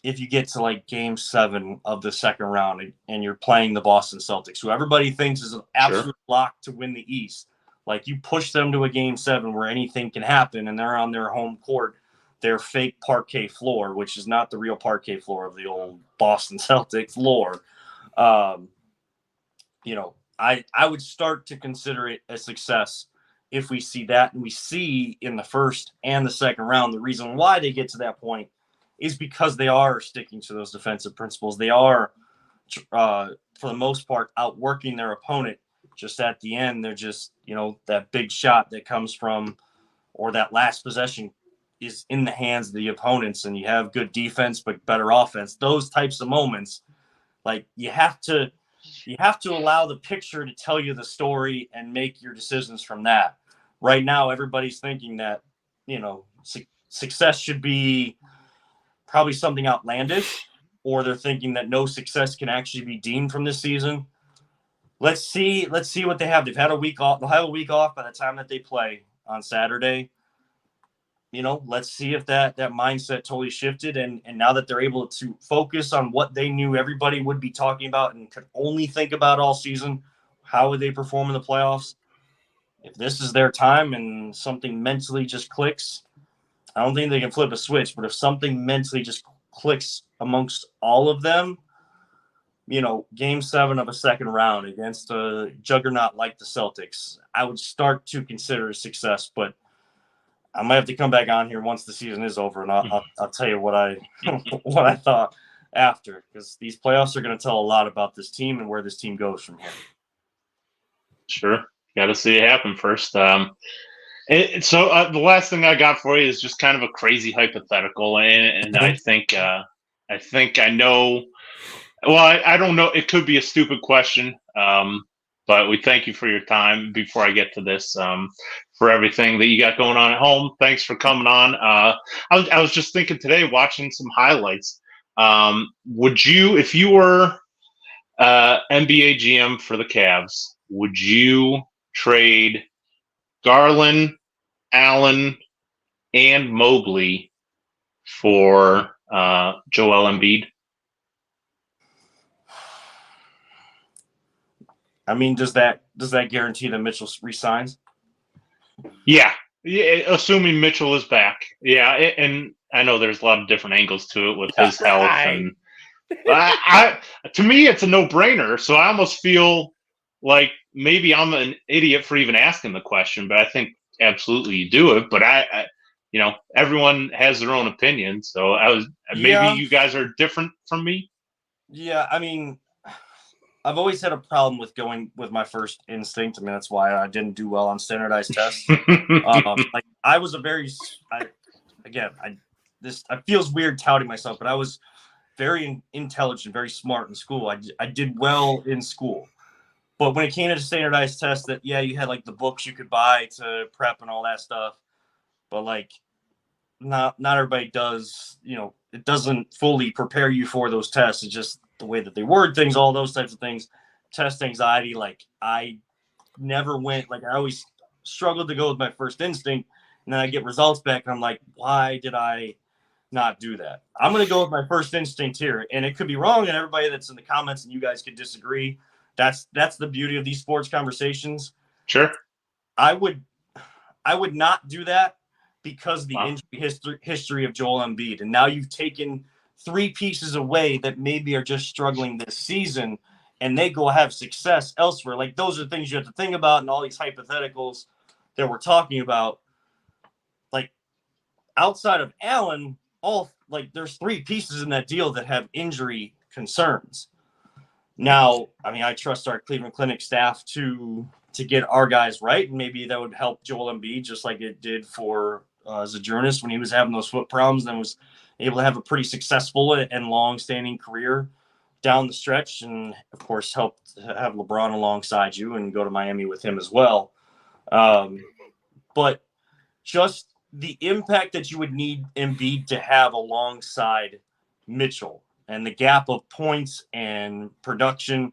[SPEAKER 5] if you get to like game 7 of the second round and you're playing the Boston Celtics, who everybody thinks is an absolute lock to win the East. Like, you push them to a game 7 where anything can happen, and they're on their home court, their fake parquet floor, which is not the real parquet floor of the old Boston Celtics floor. I would start to consider it a success if we see that, and we see in the first and the second round the reason why they get to that point is because they are sticking to those defensive principles. They are, for the most part, outworking their opponent. Just at the end, they're just, that big shot that comes from, or that last possession is in the hands of the opponents, and you have good defense but better offense. Those types of moments, like, you have to allow the picture to tell you the story and make your decisions from that. Right now, everybody's thinking that, success should be probably something outlandish, or they're thinking that no success can actually be deemed from this season. Let's see what they have. They've had a week off. They'll have a week off by the time that they play on Saturday. Let's see if that mindset totally shifted. And now that they're able to focus on what they knew everybody would be talking about and could only think about all season, how would they perform in the playoffs? If this is their time and something mentally just clicks, I don't think they can flip a switch, but if something mentally just clicks amongst all of them, game 7 of a second round against a juggernaut like the Celtics, I would start to consider a success, but I might have to come back on here once the season is over, and I'll tell you what I what I thought after, because these playoffs are going to tell a lot about this team and where this team goes from here.
[SPEAKER 4] Sure, got to see it happen first. So the last thing I got for you is just kind of a crazy hypothetical, and I think I know. Well, I don't know. It could be a stupid question, but we thank you for your time. Before I get to this, for everything that you got going on at home, thanks for coming on. I was just thinking today, watching some highlights. Would you, if you were NBA GM for the Cavs, would you trade Garland, Allen, and Mobley for Joel Embiid?
[SPEAKER 5] I mean, does that guarantee that Mitchell resigns?
[SPEAKER 4] Yeah, assuming Mitchell is back. Yeah, and I know there's a lot of different angles to it with his health, and to me, it's a no-brainer. So I almost feel like maybe I'm an idiot for even asking the question, but I think absolutely you do it. But I everyone has their own opinion. So maybe you guys are different from me.
[SPEAKER 5] Yeah, I mean, I've always had a problem with going with my first instinct. I mean, that's why I didn't do well on standardized tests. Like I was it feels weird touting myself, but I was very intelligent, very smart in school. I did well in school. But when it came to standardized tests, that you had like the books you could buy to prep and all that stuff. But like not everybody does, it doesn't fully prepare you for those tests. It's just the way that they word things, all those types of things. Test anxiety, like I never went, like I always struggled to go with my first instinct, and then I get results back and I'm like, why did I not do that? I'm going to go with my first instinct here, and it could be wrong, and everybody that's in the comments and you guys could disagree. That's the beauty of these sports conversations.
[SPEAKER 4] Sure.
[SPEAKER 5] I would not do that because the injury history of Joel Embiid, and now you've taken 3 pieces away that maybe are just struggling this season, and they go have success elsewhere. Like those are things you have to think about, and all these hypotheticals that we're talking about. Like outside of Allen, there's 3 pieces in that deal that have injury concerns. Now, I mean, I trust our Cleveland Clinic staff to get our guys right, and maybe that would help Joel Embiid just like it did for Zajournis when he was having those foot problems and was able to have a pretty successful and long-standing career down the stretch, and of course helped have LeBron alongside you and go to Miami with him as well. But just the impact that you would need Embiid to have alongside Mitchell and the gap of points and production.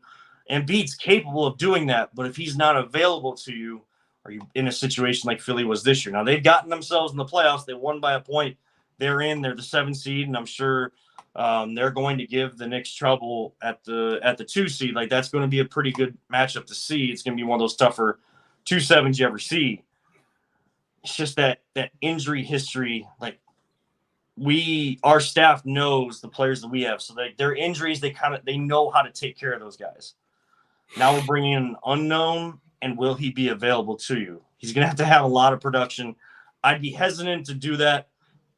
[SPEAKER 5] Embiid's capable of doing that, but if he's not available to you, are you in a situation like Philly was this year? Now, they've gotten themselves in the playoffs. They won by a point. They're the 7th seed, and I'm sure they're going to give the Knicks trouble at the 2 seed. Like, that's going to be a pretty good matchup to see. It's going to be one of those tougher 2-7s you ever see. It's just that injury history, like, our staff knows the players that we have. So their injuries, they know how to take care of those guys. Now we're bringing in an unknown, and will he be available to you? He's going to have a lot of production. I'd be hesitant to do that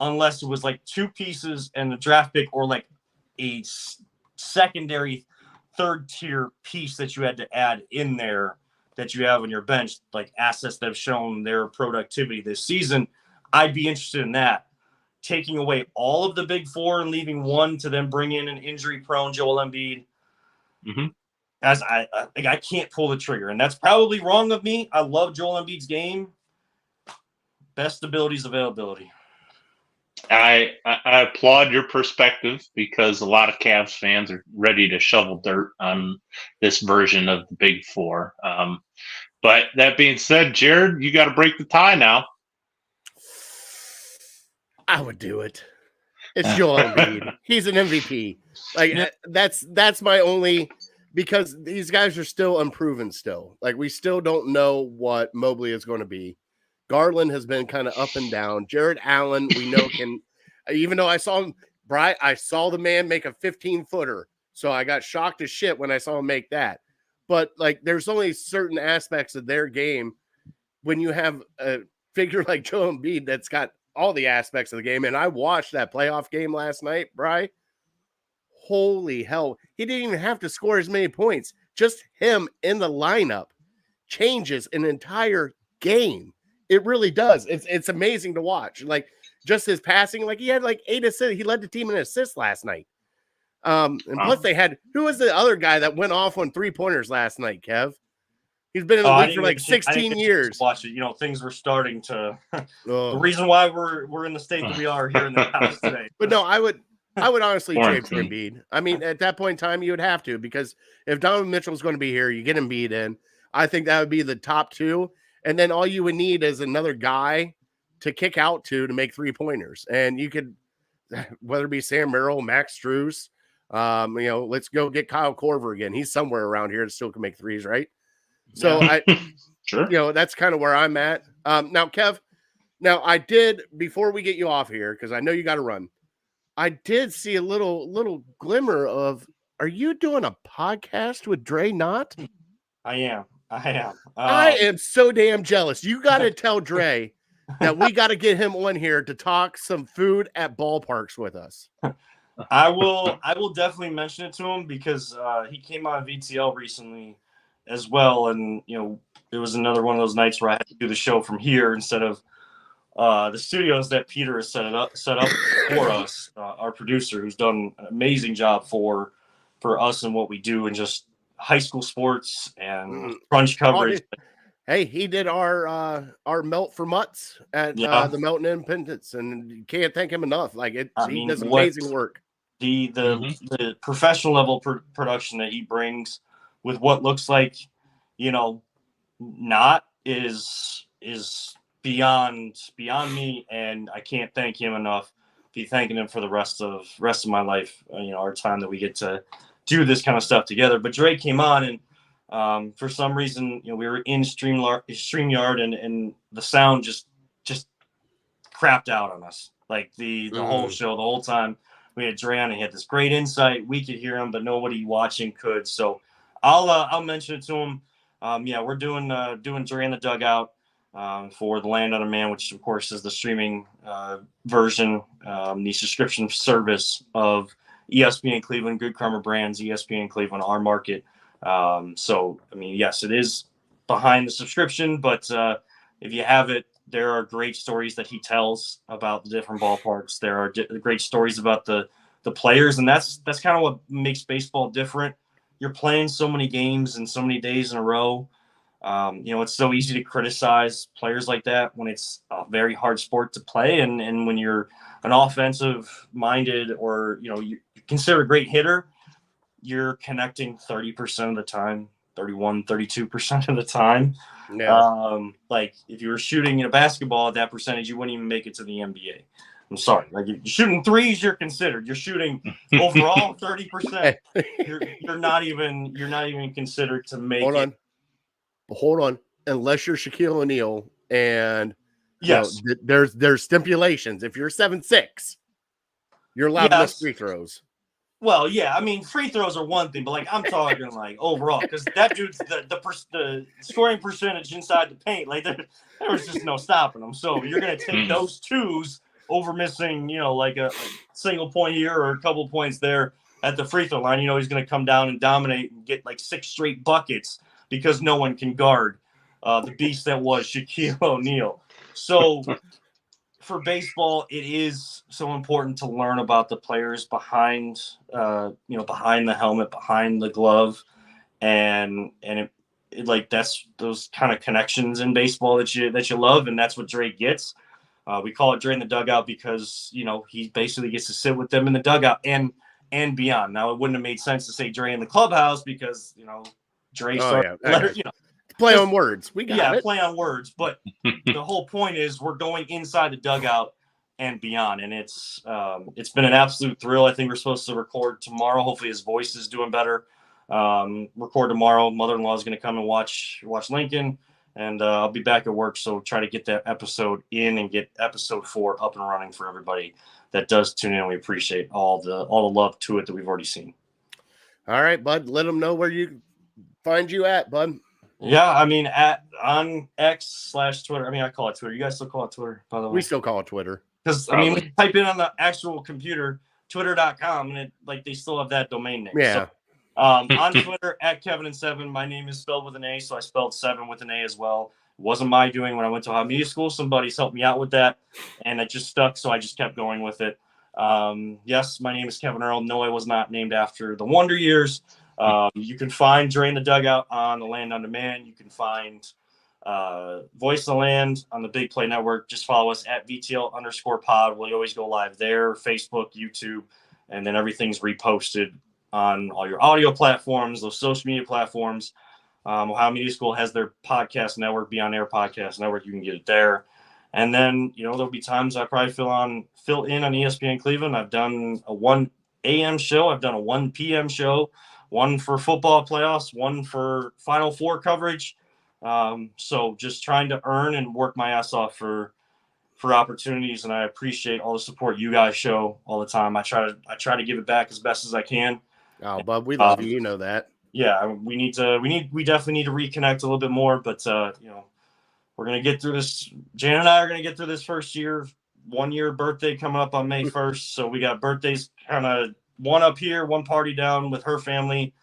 [SPEAKER 5] unless it was like 2 pieces and a draft pick, or like a secondary 3rd-tier piece that you had to add in there that you have on your bench, like assets that have shown their productivity this season. I'd be interested in that. Taking away all of the big 4 and leaving 1 to then bring in an injury-prone Joel Embiid.
[SPEAKER 4] Mm-hmm.
[SPEAKER 5] As I can't pull the trigger, and that's probably wrong of me. I love Joel Embiid's game. Best ability is availability.
[SPEAKER 4] I applaud your perspective, because a lot of Cavs fans are ready to shovel dirt on this version of the Big 4. But that being said, Jared, you got to break the tie now.
[SPEAKER 3] I would do it. It's Joel Embiid. He's an MVP. Like that's my only, because these guys are still unproven still. Like, we still don't know what Mobley is going to be. Garland has been kind of up and down. Jared Allen, we know can, even though I saw him, I saw the man make a 15-footer. So I got shocked as shit when I saw him make that. But like, there's only certain aspects of their game when you have a figure like Joel Embiid that's got all the aspects of the game. And I watched that playoff game last night, Bri. Holy hell. He didn't even have to score as many points. Just him in the lineup changes an entire game. It really does. It's amazing to watch. Like, just his passing, like, he had like 8 assists. He led the team in assists last night. And plus they had, who was the other guy that went off on 3-pointers last night, Kev? He's been in the league for like 16 years.
[SPEAKER 5] Watch it. Things were starting to. The reason why we're in the state that we are here in the house today.
[SPEAKER 3] But no, I would honestly trade for Embiid. I mean, at that point in time, you would have to, because if Donovan Mitchell's going to be here, you get Embiid in. I think that would be the top 2. And then all you would need is another guy to kick out to make 3-pointers. And you could, whether it be Sam Merrill, Max Strus, let's go get Kyle Korver again. He's somewhere around here that still can make threes, right? So
[SPEAKER 4] Sure.
[SPEAKER 3] That's kind of where I'm at. Now, Kev, I did, before we get you off here, because I know you got to run, I did see a little glimmer of, are you doing a podcast with Dre Knott?
[SPEAKER 5] I am.
[SPEAKER 3] I am so damn jealous. You got to tell Dre that we got to get him on here to talk some food at ballparks with us.
[SPEAKER 5] I will definitely mention it to him because he came on VTL recently as well, and it was another one of those nights where I had to do the show from here instead of the studios that Peter has set up for us. Our producer, who's done an amazing job for us and what we do, and just high school sports and crunch coverage.
[SPEAKER 3] Hey, he did our melt for mutts at the Mountain Independence, and you can't thank him enough. Like he does amazing work.
[SPEAKER 5] The professional level production that he brings with what looks like, not is beyond me, and I can't thank him enough. Be thanking him for the rest of my life. Our time that we get to do this kind of stuff together. But Dre came on, and for some reason, we were in StreamYard, and the sound just crapped out on us. Like the whole show, the whole time we had Dre on, and he had this great insight. We could hear him, but nobody watching could. So I'll mention it to him. We're doing Dre in the Dugout for the Land on a Man, which of course is the streaming version, the subscription service of ESPN Cleveland, Good Karma Brands, ESPN Cleveland, our market. Yes, it is behind the subscription, but if you have it, there are great stories that he tells about the different ballparks. There are great stories about the players, and that's kind of what makes baseball different. You're playing so many games and so many days in a row. It's so easy to criticize players like that when it's a very hard sport to play, and when you're an offensive minded or you consider a great hitter, you're connecting 30% of the time, 32% of the time.
[SPEAKER 3] Yeah.
[SPEAKER 5] Like if you were shooting in a basketball at that percentage, you wouldn't even make it to the NBA. I'm sorry. Like you're shooting threes, you're considered. You're shooting overall 30%. You're not even considered to make it.
[SPEAKER 3] Hold on. Unless you're Shaquille O'Neal, and
[SPEAKER 5] yes,
[SPEAKER 3] there's stipulations. If you're 7'6", you're allowed to miss free throws.
[SPEAKER 5] Well, yeah, I mean, free throws are one thing, but like I'm talking like overall, because that dude's the scoring percentage inside the paint, like there was just no stopping him. So you're gonna take those twos over missing, like a single point here or a couple points there at the free throw line. He's gonna come down and dominate and get like 6 straight buckets because no one can guard the beast that was Shaquille O'Neal. So for baseball, it is so important to learn about the players behind the helmet, behind the glove, and it like that's those kind of connections in baseball that you love, and that's what Dre gets. We call it Dre in the Dugout because he basically gets to sit with them in the dugout and beyond. Now it wouldn't have made sense to say Dre in the clubhouse because Dre started
[SPEAKER 3] play on words. We got it.
[SPEAKER 5] Play on words. But the whole point is we're going inside the dugout and beyond. And it's been an absolute thrill. I think we're supposed to record tomorrow. Hopefully his voice is doing better. Record tomorrow. Mother-in-law is going to come and watch Lincoln. And I'll be back at work. So try to get that episode in and get episode 4 up and running for everybody that does tune in. We appreciate all the love to it that we've already seen.
[SPEAKER 3] All right, bud. Let them know where you find you at, bud.
[SPEAKER 5] Yeah, I mean, on X/Twitter. I mean, I call it Twitter. You guys still call it Twitter, by the way?
[SPEAKER 3] We still call it Twitter.
[SPEAKER 5] Because, when you type in on the actual computer, twitter.com, and they still have that domain name.
[SPEAKER 3] Yeah.
[SPEAKER 5] So, on Twitter, at Kevin7, my name is spelled with an A, so I spelled 7 with an A as well. It wasn't my doing when I went to Ohio Media School. Somebody's helped me out with that, and it just stuck, so I just kept going with it. Yes, my name is Kevan Arnold. No, I was not named after the Wonder Years. You can find Dre in the Dugout on the Land on Demand. You can find Voice of the Land on the Big Play Network. Just follow us at VTL_pod. We always go live there, Facebook, YouTube, and then everything's reposted on all your audio platforms, those social media platforms. Ohio Media School has their podcast network, Beyond Air Podcast Network. You can get it there. And then, there'll be times I probably fill in on ESPN Cleveland. I've done a 1 a.m. show. I've done a 1 p.m. show. One for football playoffs, one for Final Four coverage. So just trying to earn and work my ass off for opportunities, and I appreciate all the support you guys show all the time. I try to give it back as best as I can.
[SPEAKER 3] Oh, bud, we love you. You know that.
[SPEAKER 5] Yeah, we definitely need to reconnect a little bit more, but we're gonna get through this. Jan and I are gonna get through this first year 1-year birthday coming up on May 1st. So we got birthdays kind of one up here, one party down with her family,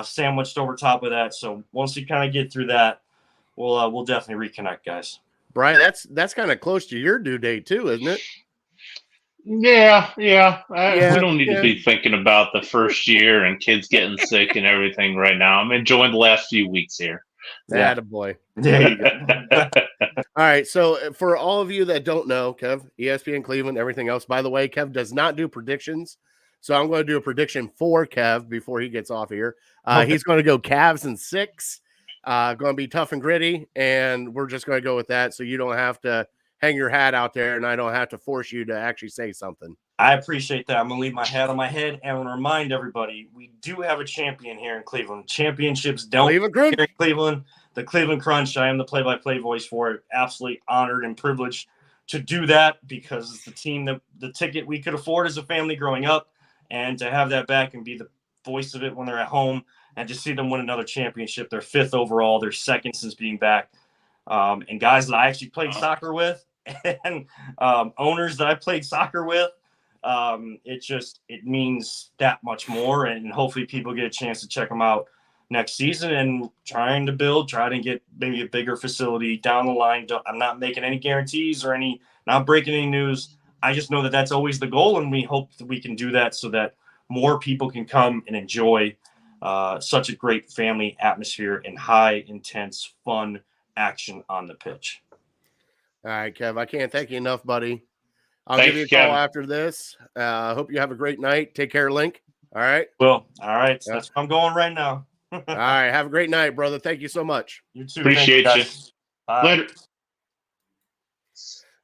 [SPEAKER 5] sandwiched over top of that. So once we kind of get through that, we'll definitely reconnect, guys.
[SPEAKER 3] Brian, that's kind of close to your due date too, isn't it?
[SPEAKER 4] Yeah.
[SPEAKER 3] Yeah,
[SPEAKER 4] We don't need
[SPEAKER 3] yeah.
[SPEAKER 4] to be thinking about the first year and kids getting sick and everything right now. I'm enjoying the last few weeks here.
[SPEAKER 5] Yeah.
[SPEAKER 3] Attaboy.
[SPEAKER 5] There you go.
[SPEAKER 3] All right, so for all of you that don't know, Kev, ESPN Cleveland, everything else. By the way, Kev does not do predictions, so I'm going to do a prediction for Kev before he gets off here.
[SPEAKER 5] Okay.
[SPEAKER 3] He's going to go Cavs in 6. Going to be tough and gritty, and we're just going to go with that, so you don't have to hang your hat out there, and I don't have to force you to actually say something.
[SPEAKER 5] I appreciate that. I'm going to leave my hat on my head and want to remind everybody we do have a champion here in Cleveland. Championships don't
[SPEAKER 3] Cleveland Crunch.
[SPEAKER 5] here in Cleveland. The Cleveland Crunch. I am the play-by-play voice for it. Absolutely honored and privileged to do that because it's the team that the ticket we could afford as a family growing up, and to have that back and be the voice of it when they're at home and to see them win another championship. They're 5th overall. They're 2nd since being back. And guys that I actually played soccer with and owners that I played soccer with. It means that much more, and hopefully people get a chance to check them out next season and try to get maybe a bigger facility down the line. I'm not making any guarantees or not breaking any news. I just know that that's always the goal, and we hope that we can do that so that more people can come and enjoy such a great family atmosphere and high, intense, fun action on the pitch.
[SPEAKER 3] All right, Kev, I can't thank you enough, buddy. I'll
[SPEAKER 4] Thanks,
[SPEAKER 3] give you a call
[SPEAKER 4] Kevin.
[SPEAKER 3] after this. Hope you have a great night. Take care, Link. All right.
[SPEAKER 5] Well, all right. So
[SPEAKER 3] Yeah.
[SPEAKER 5] that's where I'm going right now.
[SPEAKER 3] All right. Have a great night, brother. Thank you so much.
[SPEAKER 5] You too.
[SPEAKER 4] Appreciate
[SPEAKER 5] Thank
[SPEAKER 4] you.
[SPEAKER 5] guys. Bye.
[SPEAKER 4] Later.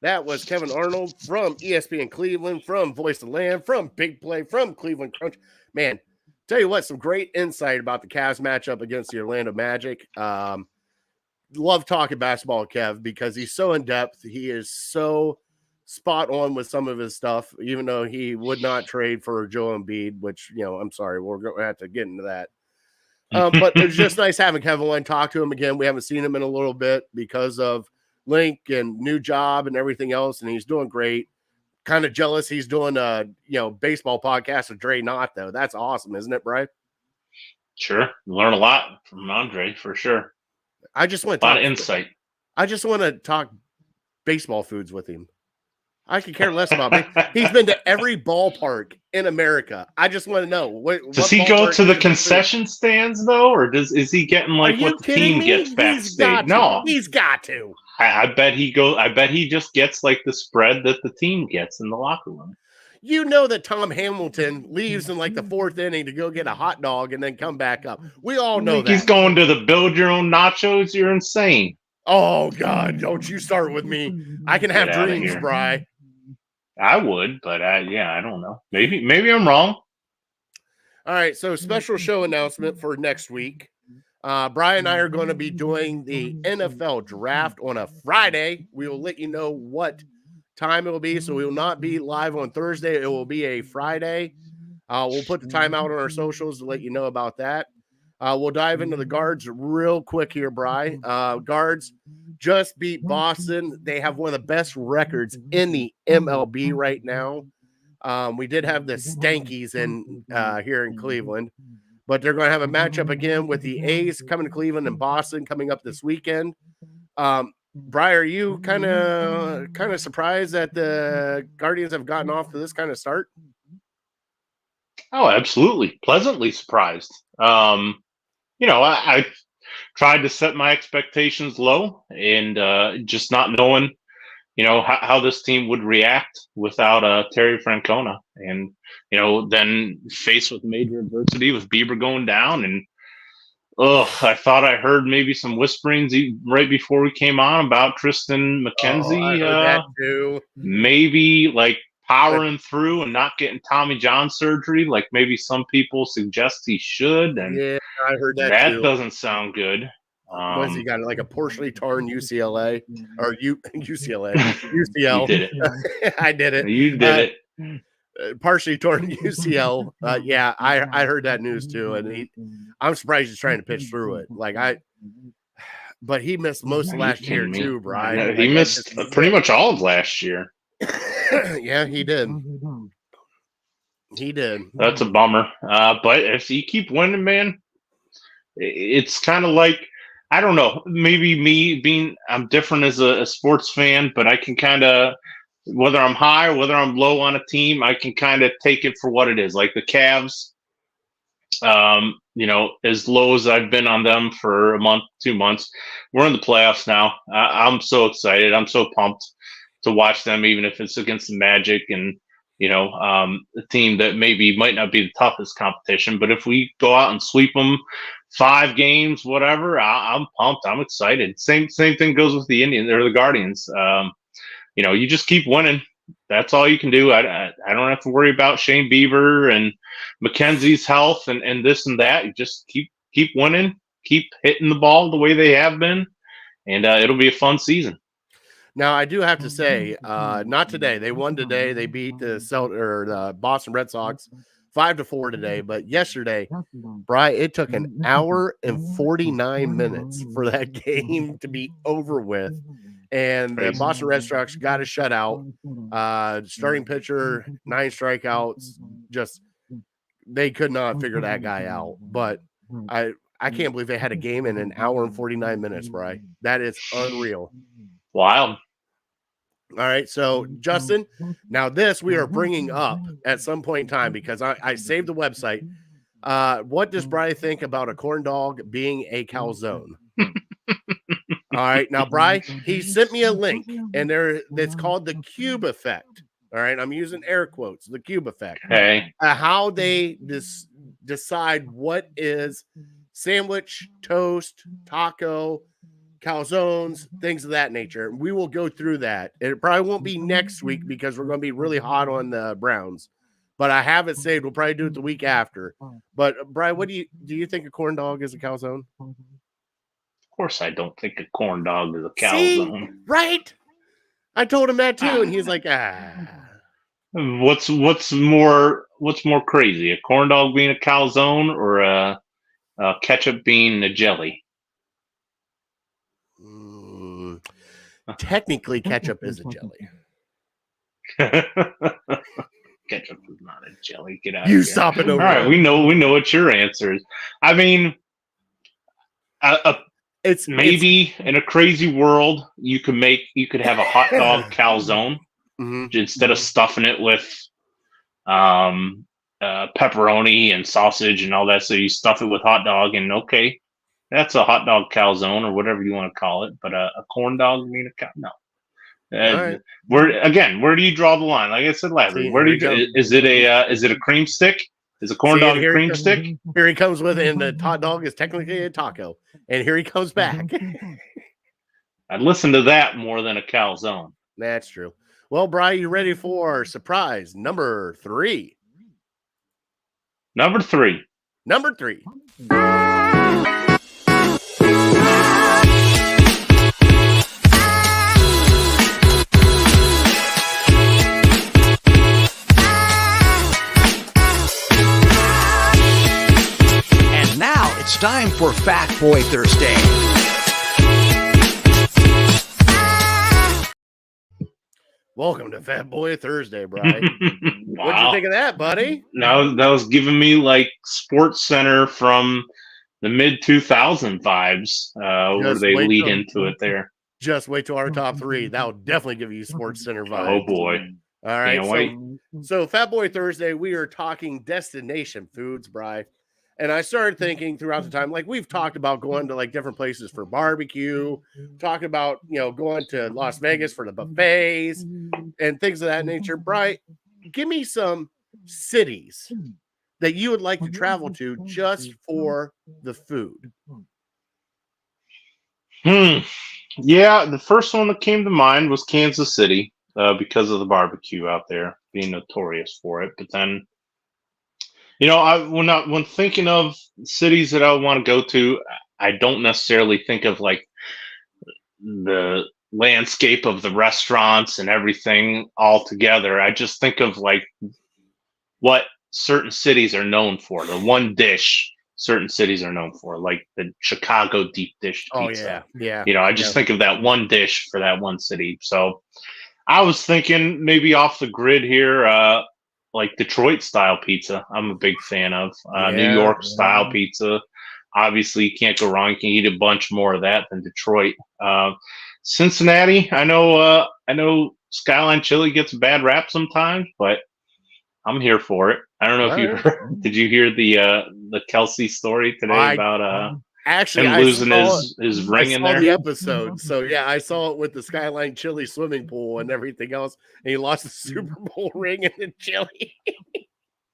[SPEAKER 3] That was Kevan Arnold from ESPN Cleveland, from Voice of the Land, from Big Play, from Cleveland Crunch. Man, tell you what, some great insight about the Cavs matchup against the Orlando Magic. Love talking basketball with Kev because he's so in depth. He is so spot on with some of his stuff, even though he would not trade for Joel Embiid, which, I'm sorry, we're going to have to get into that. But it's just nice having Kevin on, talk to him again. We haven't seen him in a little bit because of Link and new job and everything else, and he's doing great. Kind of jealous he's doing a baseball podcast with Dre Knott, though. That's awesome, isn't it, Brian?
[SPEAKER 4] Sure. Learn a lot from Andre, for sure.
[SPEAKER 3] I just want
[SPEAKER 4] A lot of insight.
[SPEAKER 3] I just want to talk baseball foods with him. I could care less about me. He's been to every ballpark in America. I just want to know what
[SPEAKER 4] Does he go to the concession stands though, or is he getting like what the team gets backstage? No,
[SPEAKER 3] he's got to.
[SPEAKER 4] I bet he goes. I bet he just gets like the spread that the team gets in the locker room.
[SPEAKER 3] You know that Tom Hamilton leaves in like the 4th inning to go get a hot dog and then come back up. We all know that.
[SPEAKER 4] He's going to the build your own nachos. You're insane.
[SPEAKER 3] Oh God, don't you start with me. I can have
[SPEAKER 4] Get outta
[SPEAKER 3] dreams,
[SPEAKER 4] here.
[SPEAKER 3] Bri.
[SPEAKER 4] I would, but I don't know. Maybe I'm wrong.
[SPEAKER 3] All right, so special show announcement for next week. Brian and I are going to be doing the NFL draft on a Friday. We will let you know what time it will be. So we will not be live on Thursday. It will be a Friday. We'll put the time out on our socials to let you know about that. We'll dive into the guards real quick here, Bri. Guards just beat Boston. They have one of the best records in the MLB right now. We did have the Stankies in here in Cleveland, but they're going to have a matchup again with the A's coming to Cleveland and Boston coming up this weekend. Bri, are you kind of surprised that the Guardians have gotten off to this kind of start?
[SPEAKER 4] Oh, absolutely. Pleasantly surprised. I tried to set my expectations low and just not knowing, how this team would react without Terry Francona. And, then faced with major adversity with Bieber going down. And, I thought I heard maybe some whisperings right before we came on about Tristan McKenzie.
[SPEAKER 3] I heard that too.
[SPEAKER 4] Maybe like powering through and not getting Tommy John surgery, like maybe some people suggest he should. And
[SPEAKER 3] Yeah, I heard that
[SPEAKER 4] that
[SPEAKER 3] too.
[SPEAKER 4] doesn't sound good.
[SPEAKER 3] Was he got like a partially torn UCLA or UCLA?
[SPEAKER 4] You
[SPEAKER 3] UCL.
[SPEAKER 4] did it.
[SPEAKER 3] I did it.
[SPEAKER 4] You did it.
[SPEAKER 3] Partially torn UCL. Yeah, I heard that news too, and I'm surprised he's trying to pitch through it. But he missed most of last year
[SPEAKER 4] kidding me?
[SPEAKER 3] too, Brian.
[SPEAKER 4] He missed pretty much all of last year.
[SPEAKER 3] Yeah, he did. He did.
[SPEAKER 4] That's a bummer. But if you keep winning, man, it's kind of like, I don't know, maybe I'm different as a sports fan, but I can kind of, whether I'm high or whether I'm low on a team, I can kind of take it for what it is. Like the Cavs, as low as I've been on them for a month, 2 months, we're in the playoffs now. I'm so excited. I'm so pumped to watch them, even if it's against the Magic and, a team that maybe might not be the toughest competition. But if we go out and sweep them 5 games, whatever, I'm pumped. I'm excited. Same thing goes with the Indians or the Guardians. You just keep winning. That's all you can do. I don't have to worry about Shane Bieber and McKenzie's health and this and that. You just keep winning, keep hitting the ball the way they have been, and it'll be a fun season.
[SPEAKER 3] Now, I do have to say, not today. They won today. They beat the Boston Red Sox 5-4 today. But yesterday, Bri, it took an hour and 49 minutes for that game to be over with. And the Boston Red Sox got a shutout. Starting pitcher, 9 strikeouts. Just they could not figure that guy out. But I can't believe they had a game in an hour and 49 minutes, Bri. That is unreal.
[SPEAKER 4] Wild.
[SPEAKER 3] All right, so Justin, now this we are bringing up at some point in time because I saved the website. What does Bri think about a corn dog being a calzone? All right, now Bri, he sent me a link, and it's called the cube effect. All right, I'm using air quotes, the cube effect.
[SPEAKER 4] Okay.
[SPEAKER 3] How they decide what is sandwich, toast, taco, calzones, things of that nature. We will go through that. It probably won't be next week because we're going to be really hot on the Browns. But I have it saved. We'll probably do it the week after. But Brian, what do you think a corn dog is a calzone?
[SPEAKER 4] Of course, I don't think a corn dog is a calzone.
[SPEAKER 3] See? Right? I told him that too, and he's like,
[SPEAKER 4] What's more crazy? A corn dog being a calzone or a ketchup being a jelly?
[SPEAKER 3] Technically, ketchup is a jelly.
[SPEAKER 4] Ketchup is not a jelly. Get out!
[SPEAKER 3] You
[SPEAKER 4] of here.
[SPEAKER 3] stop it over.
[SPEAKER 4] All right, we know what your answer is. I mean, maybe in a crazy world you could have a hot dog calzone instead of stuffing it with pepperoni and sausage and all that. So you stuff it with hot dog, and okay, that's a hot dog calzone or whatever you want to call it. But a corn dog, no.
[SPEAKER 3] Right.
[SPEAKER 4] Where do you draw the line? Like I said last week, where do you is it a cream stick? Is a corn dog a cream stick?
[SPEAKER 3] Here he comes with it, and the hot dog is technically a taco. And here he comes back.
[SPEAKER 4] I'd listen to that more than a calzone.
[SPEAKER 3] That's true. Well, Brian, you ready for surprise number 3?
[SPEAKER 4] Number 3.
[SPEAKER 2] Now it's time for Fat Boy Thursday.
[SPEAKER 3] Welcome to Fat Boy Thursday, Brian.
[SPEAKER 4] Wow.
[SPEAKER 3] What'd you think of that, buddy?
[SPEAKER 4] Now that was giving me like Sports Center from the mid 2000 vibes, where they lead into it there.
[SPEAKER 3] Just wait till our top 3. That will definitely give you Sports Center vibes.
[SPEAKER 4] Oh boy!
[SPEAKER 3] All right, so Fat Boy Thursday, we are talking destination foods, Brian. And I started thinking throughout the time, like we've talked about going to like different places for barbecue, talking about, going to Las Vegas for the buffets and things of that nature. Brian, give me some cities that you would like to travel to just for the food.
[SPEAKER 4] Yeah, the first one that came to mind was Kansas City because of the barbecue out there, being notorious for it. But then, when thinking of cities that I want to go to, I don't necessarily think of like the landscape of the restaurants and everything all together. I just think of like what certain cities are known for, the one dish certain cities are known for, like the Chicago deep dish pizza.
[SPEAKER 3] Oh yeah.
[SPEAKER 4] I just think of that one dish for that one city. So I was thinking maybe off the grid here, like Detroit style pizza. I'm a big fan of New York style pizza. Obviously, you can't go wrong. You can eat a bunch more of that than Detroit. Cincinnati, I know Skyline Chili gets a bad rap sometimes, but I'm here for it. I don't know if you heard. Did you hear the Kelsey story today about
[SPEAKER 3] actually
[SPEAKER 4] him losing his ring in there?
[SPEAKER 3] The episode, so yeah, I saw it with the Skyline Chili swimming pool and everything else, and he lost the Super Bowl ring in the chili.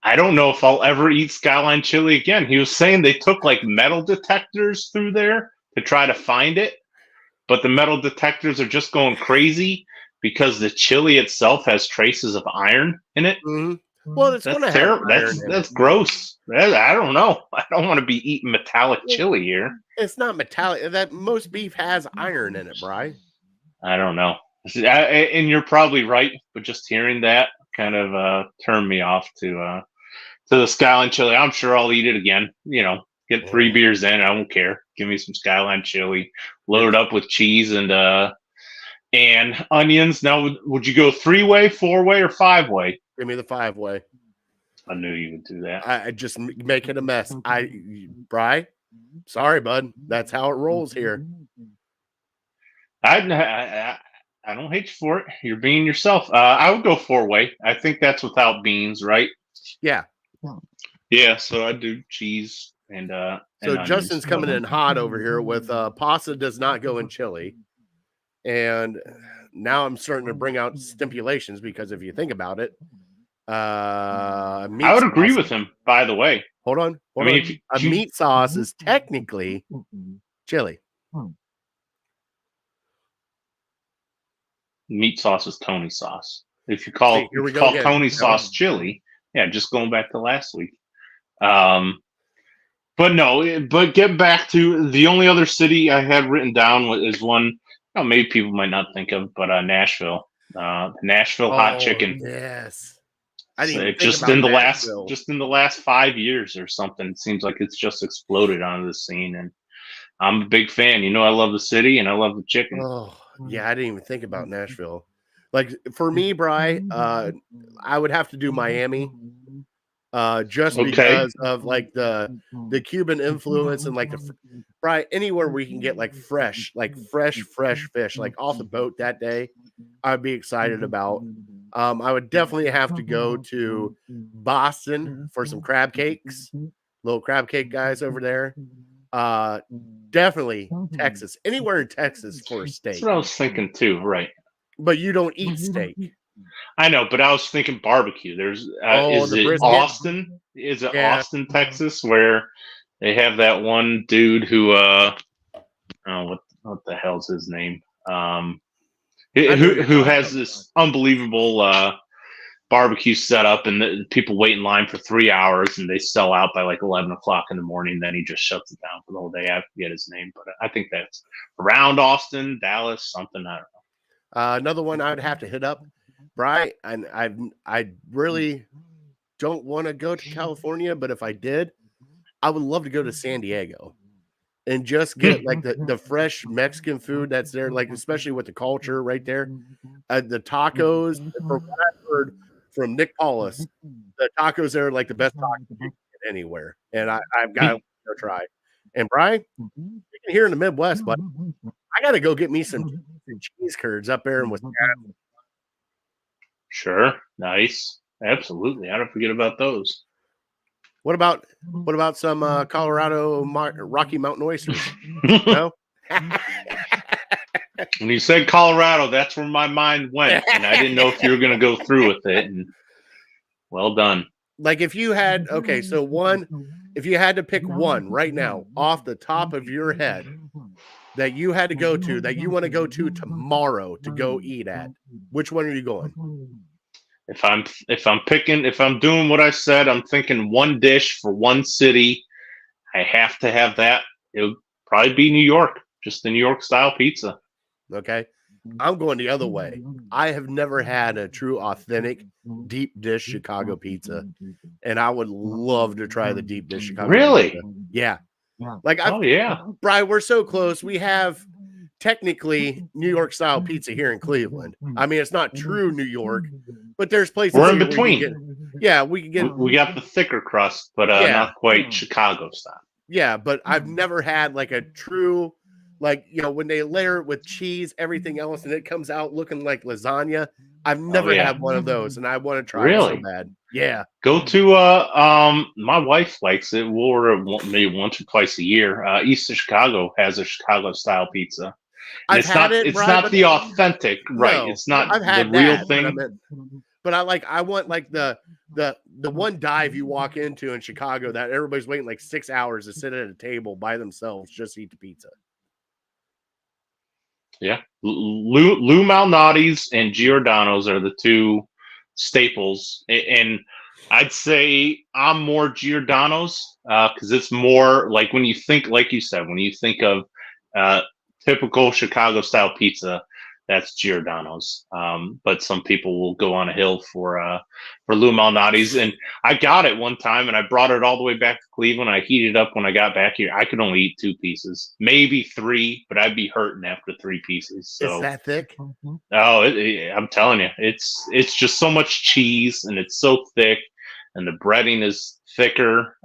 [SPEAKER 4] I don't know if I'll ever eat Skyline Chili again. He was saying they took like metal detectors through there to try to find it, but the metal detectors are just going crazy because the chili itself has traces of iron in it.
[SPEAKER 3] Mm-hmm. Well, it's
[SPEAKER 4] that's terrible. That's gross. I don't know. I don't want to be eating metallic chili here.
[SPEAKER 3] It's not metallic. That most beef has iron in it, Bri.
[SPEAKER 4] I don't know. And you're probably right, but just hearing that kind of turned me off to the Skyline Chili. I'm sure I'll eat it again. You know, get 3 beers in. I won't care. Give me some Skyline Chili. Load it up with cheese and onions. Now, would you go 3-way, 4-way, or 5-way?
[SPEAKER 3] Give me the 5-way.
[SPEAKER 4] I knew you would do that.
[SPEAKER 3] I just make it a mess. Bri, sorry, bud. That's how it rolls here.
[SPEAKER 4] I don't hate you for it. You're being yourself. I would go 4-way. I think that's without beans, right?
[SPEAKER 3] Yeah.
[SPEAKER 4] Yeah, so I do cheese and
[SPEAKER 3] so Justin's coming in hot over here with pasta does not go in chili. And now I'm starting to bring out stipulations because if you think about it,
[SPEAKER 4] I would agree with him, by the way.
[SPEAKER 3] Hold on. A meat sauce is technically chili.
[SPEAKER 4] Meat sauce is Tony sauce. If you call Tony sauce chili, yeah, just going back to last week. But get back to the only other city I had written down is one maybe people might not think of, but Nashville. Nashville hot chicken.
[SPEAKER 3] Yes.
[SPEAKER 4] Just in the last 5 years or something, it seems like it's just exploded onto the scene, and I'm a big fan. You know, I love the city and I love the chicken.
[SPEAKER 3] Oh yeah, I didn't even think about Nashville. Like for me, Bri, I would have to do Miami, just because of like the Cuban influence and like Bri, anywhere we can get like fresh fish, like off the boat that day, I'd be excited about. I would definitely have to go to Boston for some crab cakes, little crab cake guys over there. Definitely Texas, anywhere in Texas for a steak.
[SPEAKER 4] That's what I was thinking too, right?
[SPEAKER 3] But you don't eat steak.
[SPEAKER 4] I know, but I was thinking barbecue. There's is it Austin? Is it Austin, Texas, where they have that one dude who what the hell's his name? Who has this unbelievable barbecue set up, and the people wait in line for 3 hours, and they sell out by like 11 o'clock in the morning. Then he just shuts it down for the whole day. I forget his name, but I think that's around Austin, Dallas, something. I don't know.
[SPEAKER 3] Another one I'd have to hit up, Bri, and I really don't want to go to California, but if I did, I would love to go to San Diego and just get like the fresh Mexican food that's there, like especially with the culture right there. The tacos, from what I've heard from Nick Paulus, the tacos there are like the best tacos you can get anywhere, and I've got to go try. And Brian, you can hear in the Midwest, but I got to go get me some cheese curds up there in Wisconsin.
[SPEAKER 4] Sure, nice, absolutely. I don't forget about those.
[SPEAKER 3] What about some Colorado Rocky Mountain oysters? No.
[SPEAKER 4] When you said Colorado, that's where my mind went, and I didn't know if you were going to go through with it. And well done.
[SPEAKER 3] Like if you had if you had to pick one right now off the top of your head that you had to go to, that you want to go to tomorrow to go eat at, which one are you going?
[SPEAKER 4] If I'm doing what I said, I'm thinking one dish for one city. I have to have that. It would probably be New York, just the New York style pizza.
[SPEAKER 3] Okay. I'm going the other way. I have never had a true authentic deep dish Chicago pizza, and I would love to try the deep dish Chicago
[SPEAKER 4] really?
[SPEAKER 3] Pizza. Yeah. Like,
[SPEAKER 4] Brian,
[SPEAKER 3] we're so close. We have technically New York style pizza here in Cleveland. I mean, it's not true New York, but there's places
[SPEAKER 4] We're in
[SPEAKER 3] here where you
[SPEAKER 4] between.
[SPEAKER 3] can get, we can get.
[SPEAKER 4] We got the thicker crust, but
[SPEAKER 3] Yeah.
[SPEAKER 4] not quite Chicago style.
[SPEAKER 3] Yeah, but I've never had like a true, like, you know, when they layer it with cheese, everything else, and it comes out looking like lasagna. I've never had one of those, and I want to try it so bad. Yeah.
[SPEAKER 4] Go to my wife likes it. We'll order maybe once or twice a year. East of Chicago has a Chicago style pizza.
[SPEAKER 3] I've had it.
[SPEAKER 4] It's
[SPEAKER 3] Brian,
[SPEAKER 4] not
[SPEAKER 3] but
[SPEAKER 4] the authentic, right?
[SPEAKER 3] no,
[SPEAKER 4] It's not
[SPEAKER 3] I've had
[SPEAKER 4] the real
[SPEAKER 3] that,
[SPEAKER 4] thing.
[SPEAKER 3] but I want like the one dive you walk into in Chicago that everybody's waiting like 6 hours to sit at a table by themselves just to eat the pizza.
[SPEAKER 4] Yeah, Lou Malnati's and Giordano's are the two staples, and I'd say I'm more Giordano's because it's more like when you think, like you said, when you think of typical Chicago style pizza, that's Giordano's. But some people will go on a hill for Lou Malnati's, and I got it one time, and I brought it all the way back to Cleveland. I heated up when I got back here. I could only eat 2 pieces, maybe 3, but I'd be hurting after 3 pieces. So
[SPEAKER 3] it's that thick.
[SPEAKER 4] Oh, I'm telling you, it's just so much cheese, and it's so thick, and the breading is thicker.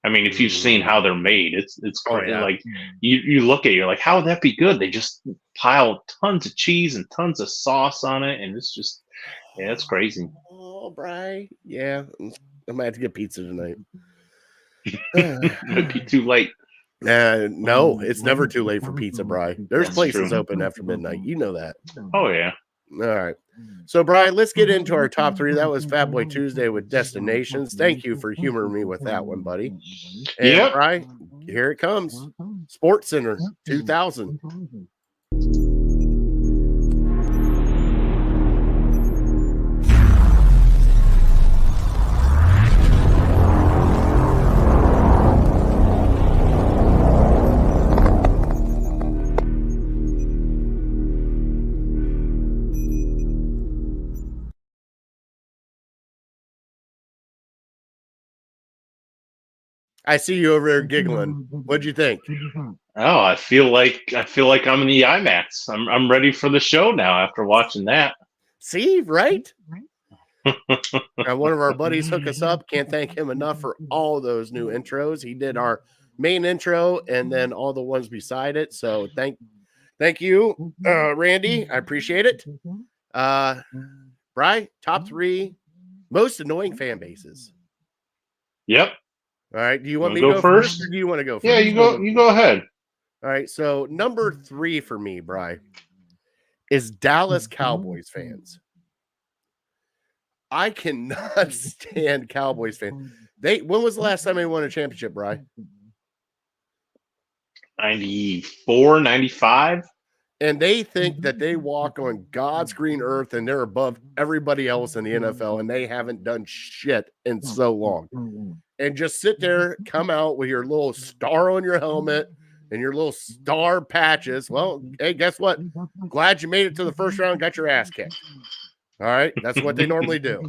[SPEAKER 4] I mean, if you've seen how they're made, it's great.
[SPEAKER 3] yeah.
[SPEAKER 4] Like you look at it, you're like, how would that be good? They just pile tons of cheese and tons of sauce on it, and it's just, yeah, it's crazy.
[SPEAKER 3] Oh, Bri, yeah, I might have to get pizza tonight.
[SPEAKER 4] Might be too late.
[SPEAKER 3] No, it's never too late for pizza, Bri. There's
[SPEAKER 4] That's
[SPEAKER 3] places
[SPEAKER 4] true.
[SPEAKER 3] open after midnight. You know that.
[SPEAKER 4] Oh yeah.
[SPEAKER 3] All right. So, Brian, let's get into our top 3. That was Fat Boy Tuesday with Destinations. Thank you for humoring me with that one, buddy. And
[SPEAKER 4] Yep.
[SPEAKER 3] Brian, here it comes. Sports Center 2000. I see you over there giggling. What'd you think?
[SPEAKER 4] Oh, I feel like I'm in the IMAX. I'm ready for the show now after watching that.
[SPEAKER 3] See, right? One of our buddies hooked us up. Can't thank him enough for all those new intros. He did our main intro and then all the ones beside it. So thank you, Randy. I appreciate it. Bri, top 3 most annoying fan bases.
[SPEAKER 4] Yep.
[SPEAKER 3] All right. Do you want me
[SPEAKER 4] Wanna
[SPEAKER 3] to
[SPEAKER 4] go
[SPEAKER 3] go first?
[SPEAKER 4] first?
[SPEAKER 3] Or do you want to go first?
[SPEAKER 4] Yeah, you go ahead.
[SPEAKER 3] All right. So number 3 for me, Bri, is Dallas Cowboys fans. I cannot stand Cowboys fans. When was the last time they won a championship, Bri?
[SPEAKER 4] 94, 95.
[SPEAKER 3] And they think that they walk on God's green earth and they're above everybody else in the NFL, and they haven't done shit in so long. And just sit there, come out with your little star on your helmet and your little star patches. Well, hey, guess what? Glad you made it to the first round, got your ass kicked. All right. That's what they normally do.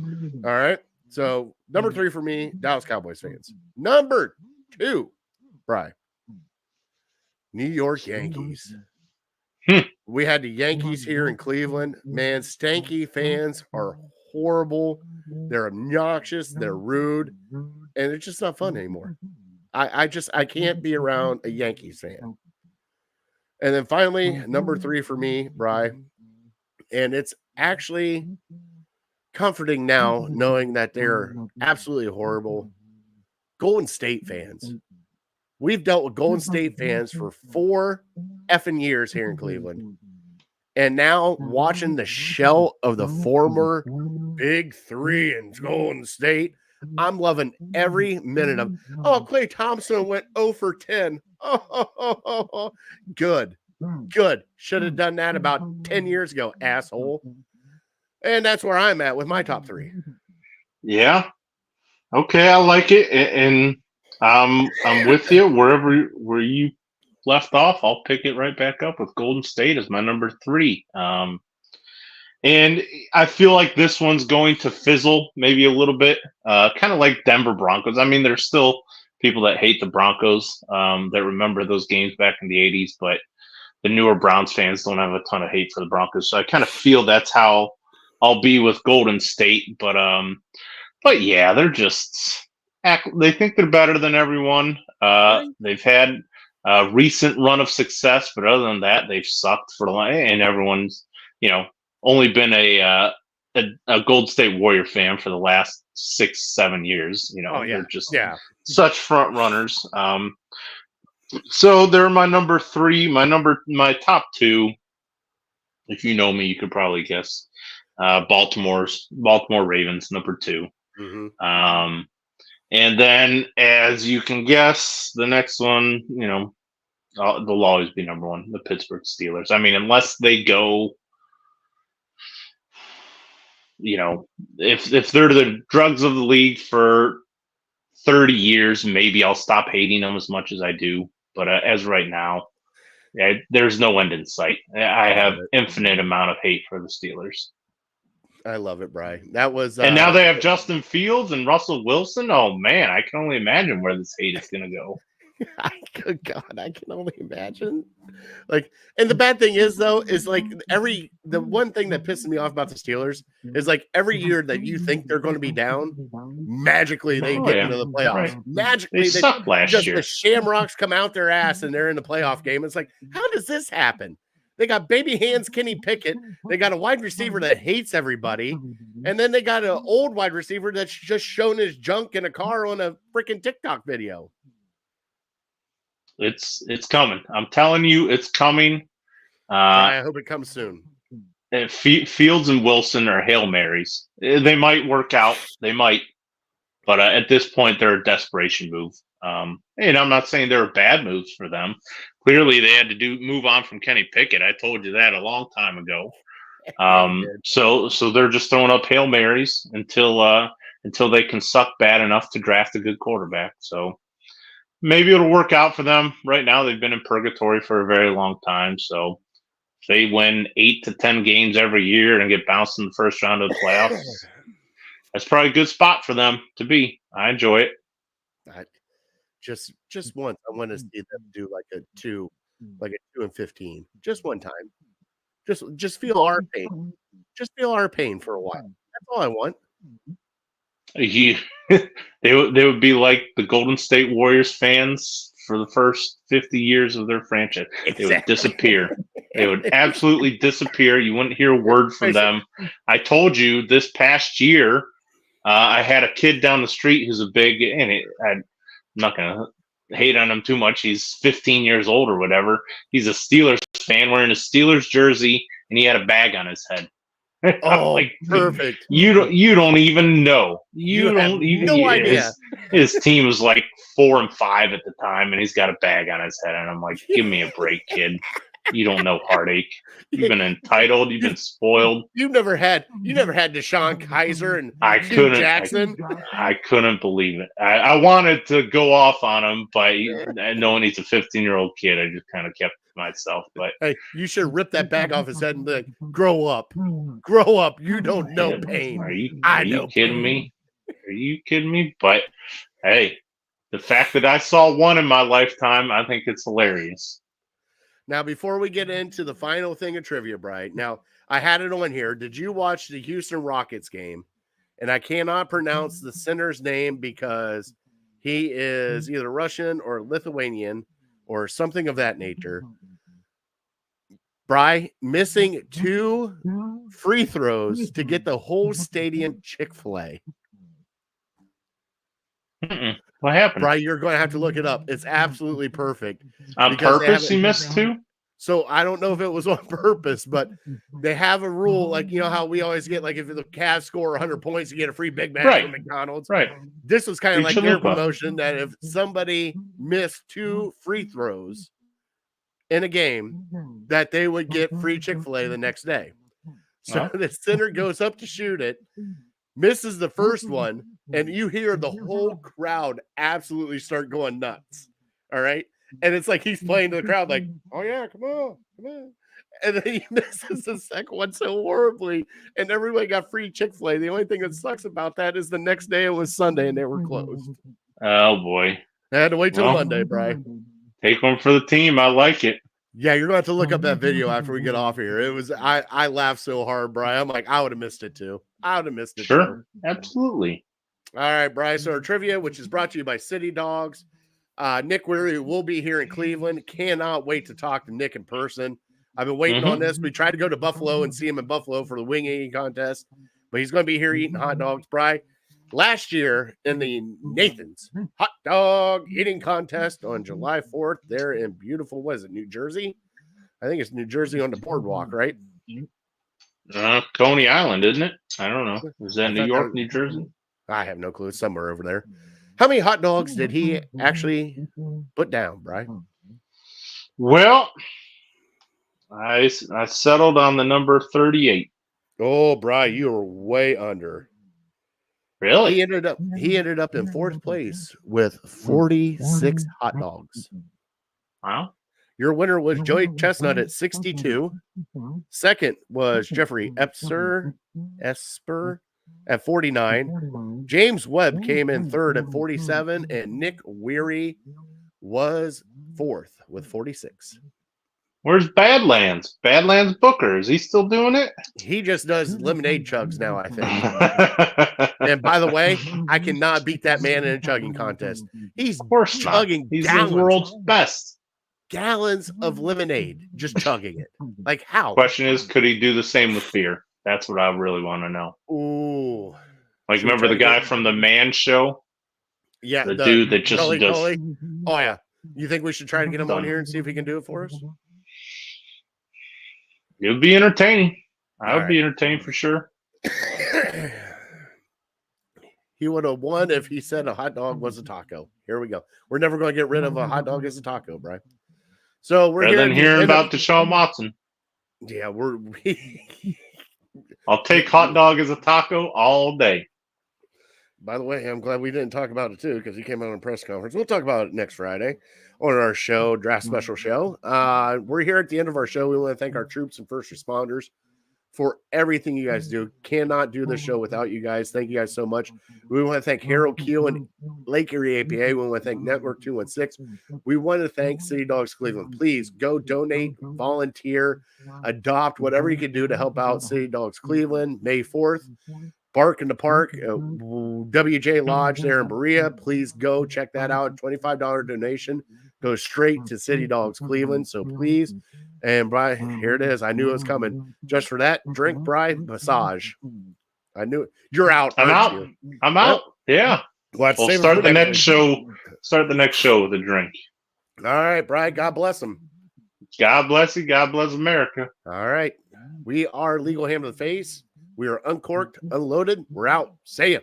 [SPEAKER 3] All right. So number 3 for me, Dallas Cowboys fans. Number 2, Bri, New York Yankees. We had the Yankees here in Cleveland. Man, stanky fans are horrible. They're obnoxious. They're rude. And it's just not fun anymore. I can't be around a Yankees fan. And then finally, number 3 for me, Bri, and it's actually comforting now knowing that they're absolutely horrible. Golden State fans. We've dealt with Golden State fans for 4 effing years here in Cleveland. And now watching the shell of the former Big 3 in Golden State, I'm loving every minute of. Oh, Klay Thompson went 0 for 10. Oh, good. Should have done that about 10 years ago, asshole. And that's where I'm at with my top 3.
[SPEAKER 4] Yeah. Okay, I like it, and I'm with you. Where you left off, I'll pick it right back up with Golden State as my number 3. And I feel like this one's going to fizzle maybe a little bit, kind of like Denver Broncos. I mean, there's still people that hate the Broncos that remember those games back in the 80s, but newer Browns fans don't have a ton of hate for the Broncos. So I kind of feel that's how I'll be with Golden State. But yeah, they're just they think they're better than everyone. They've had a recent run of success, but other than that, they've sucked for a long. And everyone's only been a Golden State Warrior fan for the last 6-7 years. They're just such front runners. So they're my number 3. My top 2. If you know me, you could probably guess. Baltimore Ravens, number 2.
[SPEAKER 3] Mm-hmm.
[SPEAKER 4] And then, as you can guess, the next one, they'll always be number 1, the Pittsburgh Steelers. I mean, unless they go, if they're the drugs of the league for 30 years, maybe I'll stop hating them as much as I do. But as right now, there's no end in sight. I have infinite amount of hate for the Steelers.
[SPEAKER 3] I love it, Bri. That was,
[SPEAKER 4] and now they have Justin Fields and Russell Wilson. Oh man, I can only imagine where this hate is going to go.
[SPEAKER 3] Good God, I can only imagine. And the bad thing is, though, is the one thing that pisses me off about the Steelers is every year that you think they're going to be down, magically they get into the playoffs.
[SPEAKER 4] Right.
[SPEAKER 3] Magically,
[SPEAKER 4] they sucked last year.
[SPEAKER 3] The Shamrocks come out their ass and they're in the playoff game. It's how does this happen? They got baby hands Kenny Pickett. They got a wide receiver that hates everybody. And then they got an old wide receiver that's just shown his junk in a car on a freaking TikTok video.
[SPEAKER 4] It's coming. I'm telling you, it's coming.
[SPEAKER 3] I hope it comes soon.
[SPEAKER 4] Fields and Wilson are Hail Marys. They might work out. They might. But at this point, they're a desperation move. And I'm not saying they're bad moves for them. Clearly, they had to move on from Kenny Pickett. I told you that a long time ago. So they're just throwing up Hail Marys until they can suck bad enough to draft a good quarterback. So maybe it'll work out for them. Right now, they've been in purgatory for a very long time. So if they win 8 to 10 games every year and get bounced in the first round of the playoffs, that's probably a good spot for them to be. I enjoy it.
[SPEAKER 3] Just once, I want to see them do a 2 and 15, just one time. Just feel our pain. Just feel our pain for a while. That's all I want.
[SPEAKER 4] They would be like the Golden State Warriors fans for the first 50 years of their franchise. They would disappear. They would absolutely disappear. You wouldn't hear a word from them. I told you this past year, I had a kid down the street who's I'm not going to hate on him too much. He's 15 years old or whatever. He's a Steelers fan wearing a Steelers jersey, and he had a bag on his head.
[SPEAKER 3] Oh, perfect.
[SPEAKER 4] You don't even know. You don't even
[SPEAKER 3] no idea.
[SPEAKER 4] His team was 4-5 at the time, and he's got a bag on his head. And I'm like, give me a break, kid. You don't know heartache. You've been entitled. You've been spoiled.
[SPEAKER 3] You never had Deshaun Kaiser and
[SPEAKER 4] Hugh
[SPEAKER 3] Jackson.
[SPEAKER 4] I couldn't believe it. I wanted to go off on him, but knowing he's a 15-year-old kid, I just kind of kept to myself. But
[SPEAKER 3] hey, you should rip that bag off his head and be like, grow up. Grow up. You don't know pain.
[SPEAKER 4] Are you kidding me? Are you kidding me? But hey, the fact that I saw one in my lifetime, I think it's hilarious.
[SPEAKER 3] Now, before we get into the final thing of trivia, Bright, now I had it on here. Did you watch the Houston Rockets game? And I cannot pronounce the center's name because he is either Russian or Lithuanian or something of that nature. Bri missing 2 free throws to get the whole stadium Chick-fil-A.
[SPEAKER 4] What happened?
[SPEAKER 3] Bri, you're going to have to look it up. It's absolutely perfect.
[SPEAKER 4] On purpose, he missed 2?
[SPEAKER 3] So I don't know if it was on purpose, but they have a rule, how we always get, if the Cavs score 100 points, you get a free Big Mac from McDonald's.
[SPEAKER 4] Right.
[SPEAKER 3] This was kind of like their promotion that if somebody missed 2 free throws in a game, that they would get free Chick-fil-A the next day. So the center goes up to shoot it, misses the first one, and you hear the whole crowd absolutely start going nuts. All right. And it's like he's playing to the crowd oh, yeah, come on. And then he misses the second one so horribly, and everybody got free Chick-fil-A. The only thing that sucks about that is the next day it was Sunday, and they were closed.
[SPEAKER 4] Oh, boy.
[SPEAKER 3] I had to wait till Monday, Brian.
[SPEAKER 4] Take one for the team. I like it.
[SPEAKER 3] Yeah, you're going to have to look up that video after we get off here. It was I laughed so hard, Brian. I'm like, I would have missed it too. I would have missed it too.
[SPEAKER 4] Sure, absolutely.
[SPEAKER 3] All right, Bryce. So our trivia, which is brought to you by City Dogs. Nick Weary will be here in Cleveland. Cannot wait to talk to Nick in person. I've been waiting on this. We tried to go to Buffalo and see him in Buffalo for the wing eating contest, but he's going to be here eating hot dogs. Bry, last year in the Nathan's hot dog eating contest on July 4th, there in beautiful, what is it, New Jersey? I think it's New Jersey on the boardwalk, right?
[SPEAKER 4] Coney Island, isn't it? I don't know. Is that New York, New Jersey?
[SPEAKER 3] I have no clue. It's somewhere over there. How many hot dogs did he actually put down, Brian?
[SPEAKER 4] Well, I settled on the number 38.
[SPEAKER 3] Oh, Brian, you were way under.
[SPEAKER 4] Really?
[SPEAKER 3] He ended up in fourth place with 46 hot dogs.
[SPEAKER 4] Wow.
[SPEAKER 3] Your winner was Joey Chestnut at 62. Second was Jeffrey Esper at 49. James Webb came in third at 47, and Nick Weary was fourth with 46.
[SPEAKER 4] Where's Badlands? Badlands Booker. Is he still doing it?
[SPEAKER 3] He just does lemonade chugs now, I think. And by the way, I cannot beat that man in a chugging contest. He's
[SPEAKER 4] Of course
[SPEAKER 3] chugging
[SPEAKER 4] He's
[SPEAKER 3] gallons,
[SPEAKER 4] the world's best.
[SPEAKER 3] gallons of lemonade, just chugging it. Like how?
[SPEAKER 4] Question is, could he do the same with beer? That's what I really want to know.
[SPEAKER 3] Ooh.
[SPEAKER 4] Like, remember the guy from the Man Show?
[SPEAKER 3] Yeah.
[SPEAKER 4] The dude that just
[SPEAKER 3] Gully
[SPEAKER 4] does.
[SPEAKER 3] Gully? Oh, yeah. You think we should try to get him on here and see if he can do it for us?
[SPEAKER 4] It would be entertaining. I would
[SPEAKER 3] All
[SPEAKER 4] be entertained for sure.
[SPEAKER 3] He would have won if he said a hot dog was a taco. Here we go. We're never going to get rid of a hot dog as a taco, Brian. So we're
[SPEAKER 4] Rather than hearing about Deshaun Watson.
[SPEAKER 3] Yeah,
[SPEAKER 4] I'll take hot dog as a taco all day.
[SPEAKER 3] By the way, I'm glad we didn't talk about it too, because he came out on a press conference. We'll talk about it next Friday on our show, Draft Special Show. We're here at the end of our show. We want to thank our troops and first responders for everything you guys do. Cannot do this show without you guys. Thank you guys so much. We want to thank Harold Kheel and Lake Erie APA. We want to thank Network 216. We want to thank City Dogs Cleveland. Please go donate, volunteer, adopt, whatever you can do to help out City Dogs Cleveland. May 4th. Bark in the Park, WJ Lodge there in Berea. Please go check that out. $25 donation goes straight to City Dogs Cleveland. So please, and Brian, here it is. I knew it was coming. Just for that, drink, Brian, massage. I knew it. You're out.
[SPEAKER 4] I'm out.
[SPEAKER 3] You?
[SPEAKER 4] I'm out. Yeah.
[SPEAKER 3] We'll
[SPEAKER 4] Start the next show. Start the next show with a drink.
[SPEAKER 3] All right, Brian. God bless him.
[SPEAKER 4] God bless you. God bless America.
[SPEAKER 3] All right. We are Legal Ham to the Face. We are uncorked, unloaded. We're out. See ya.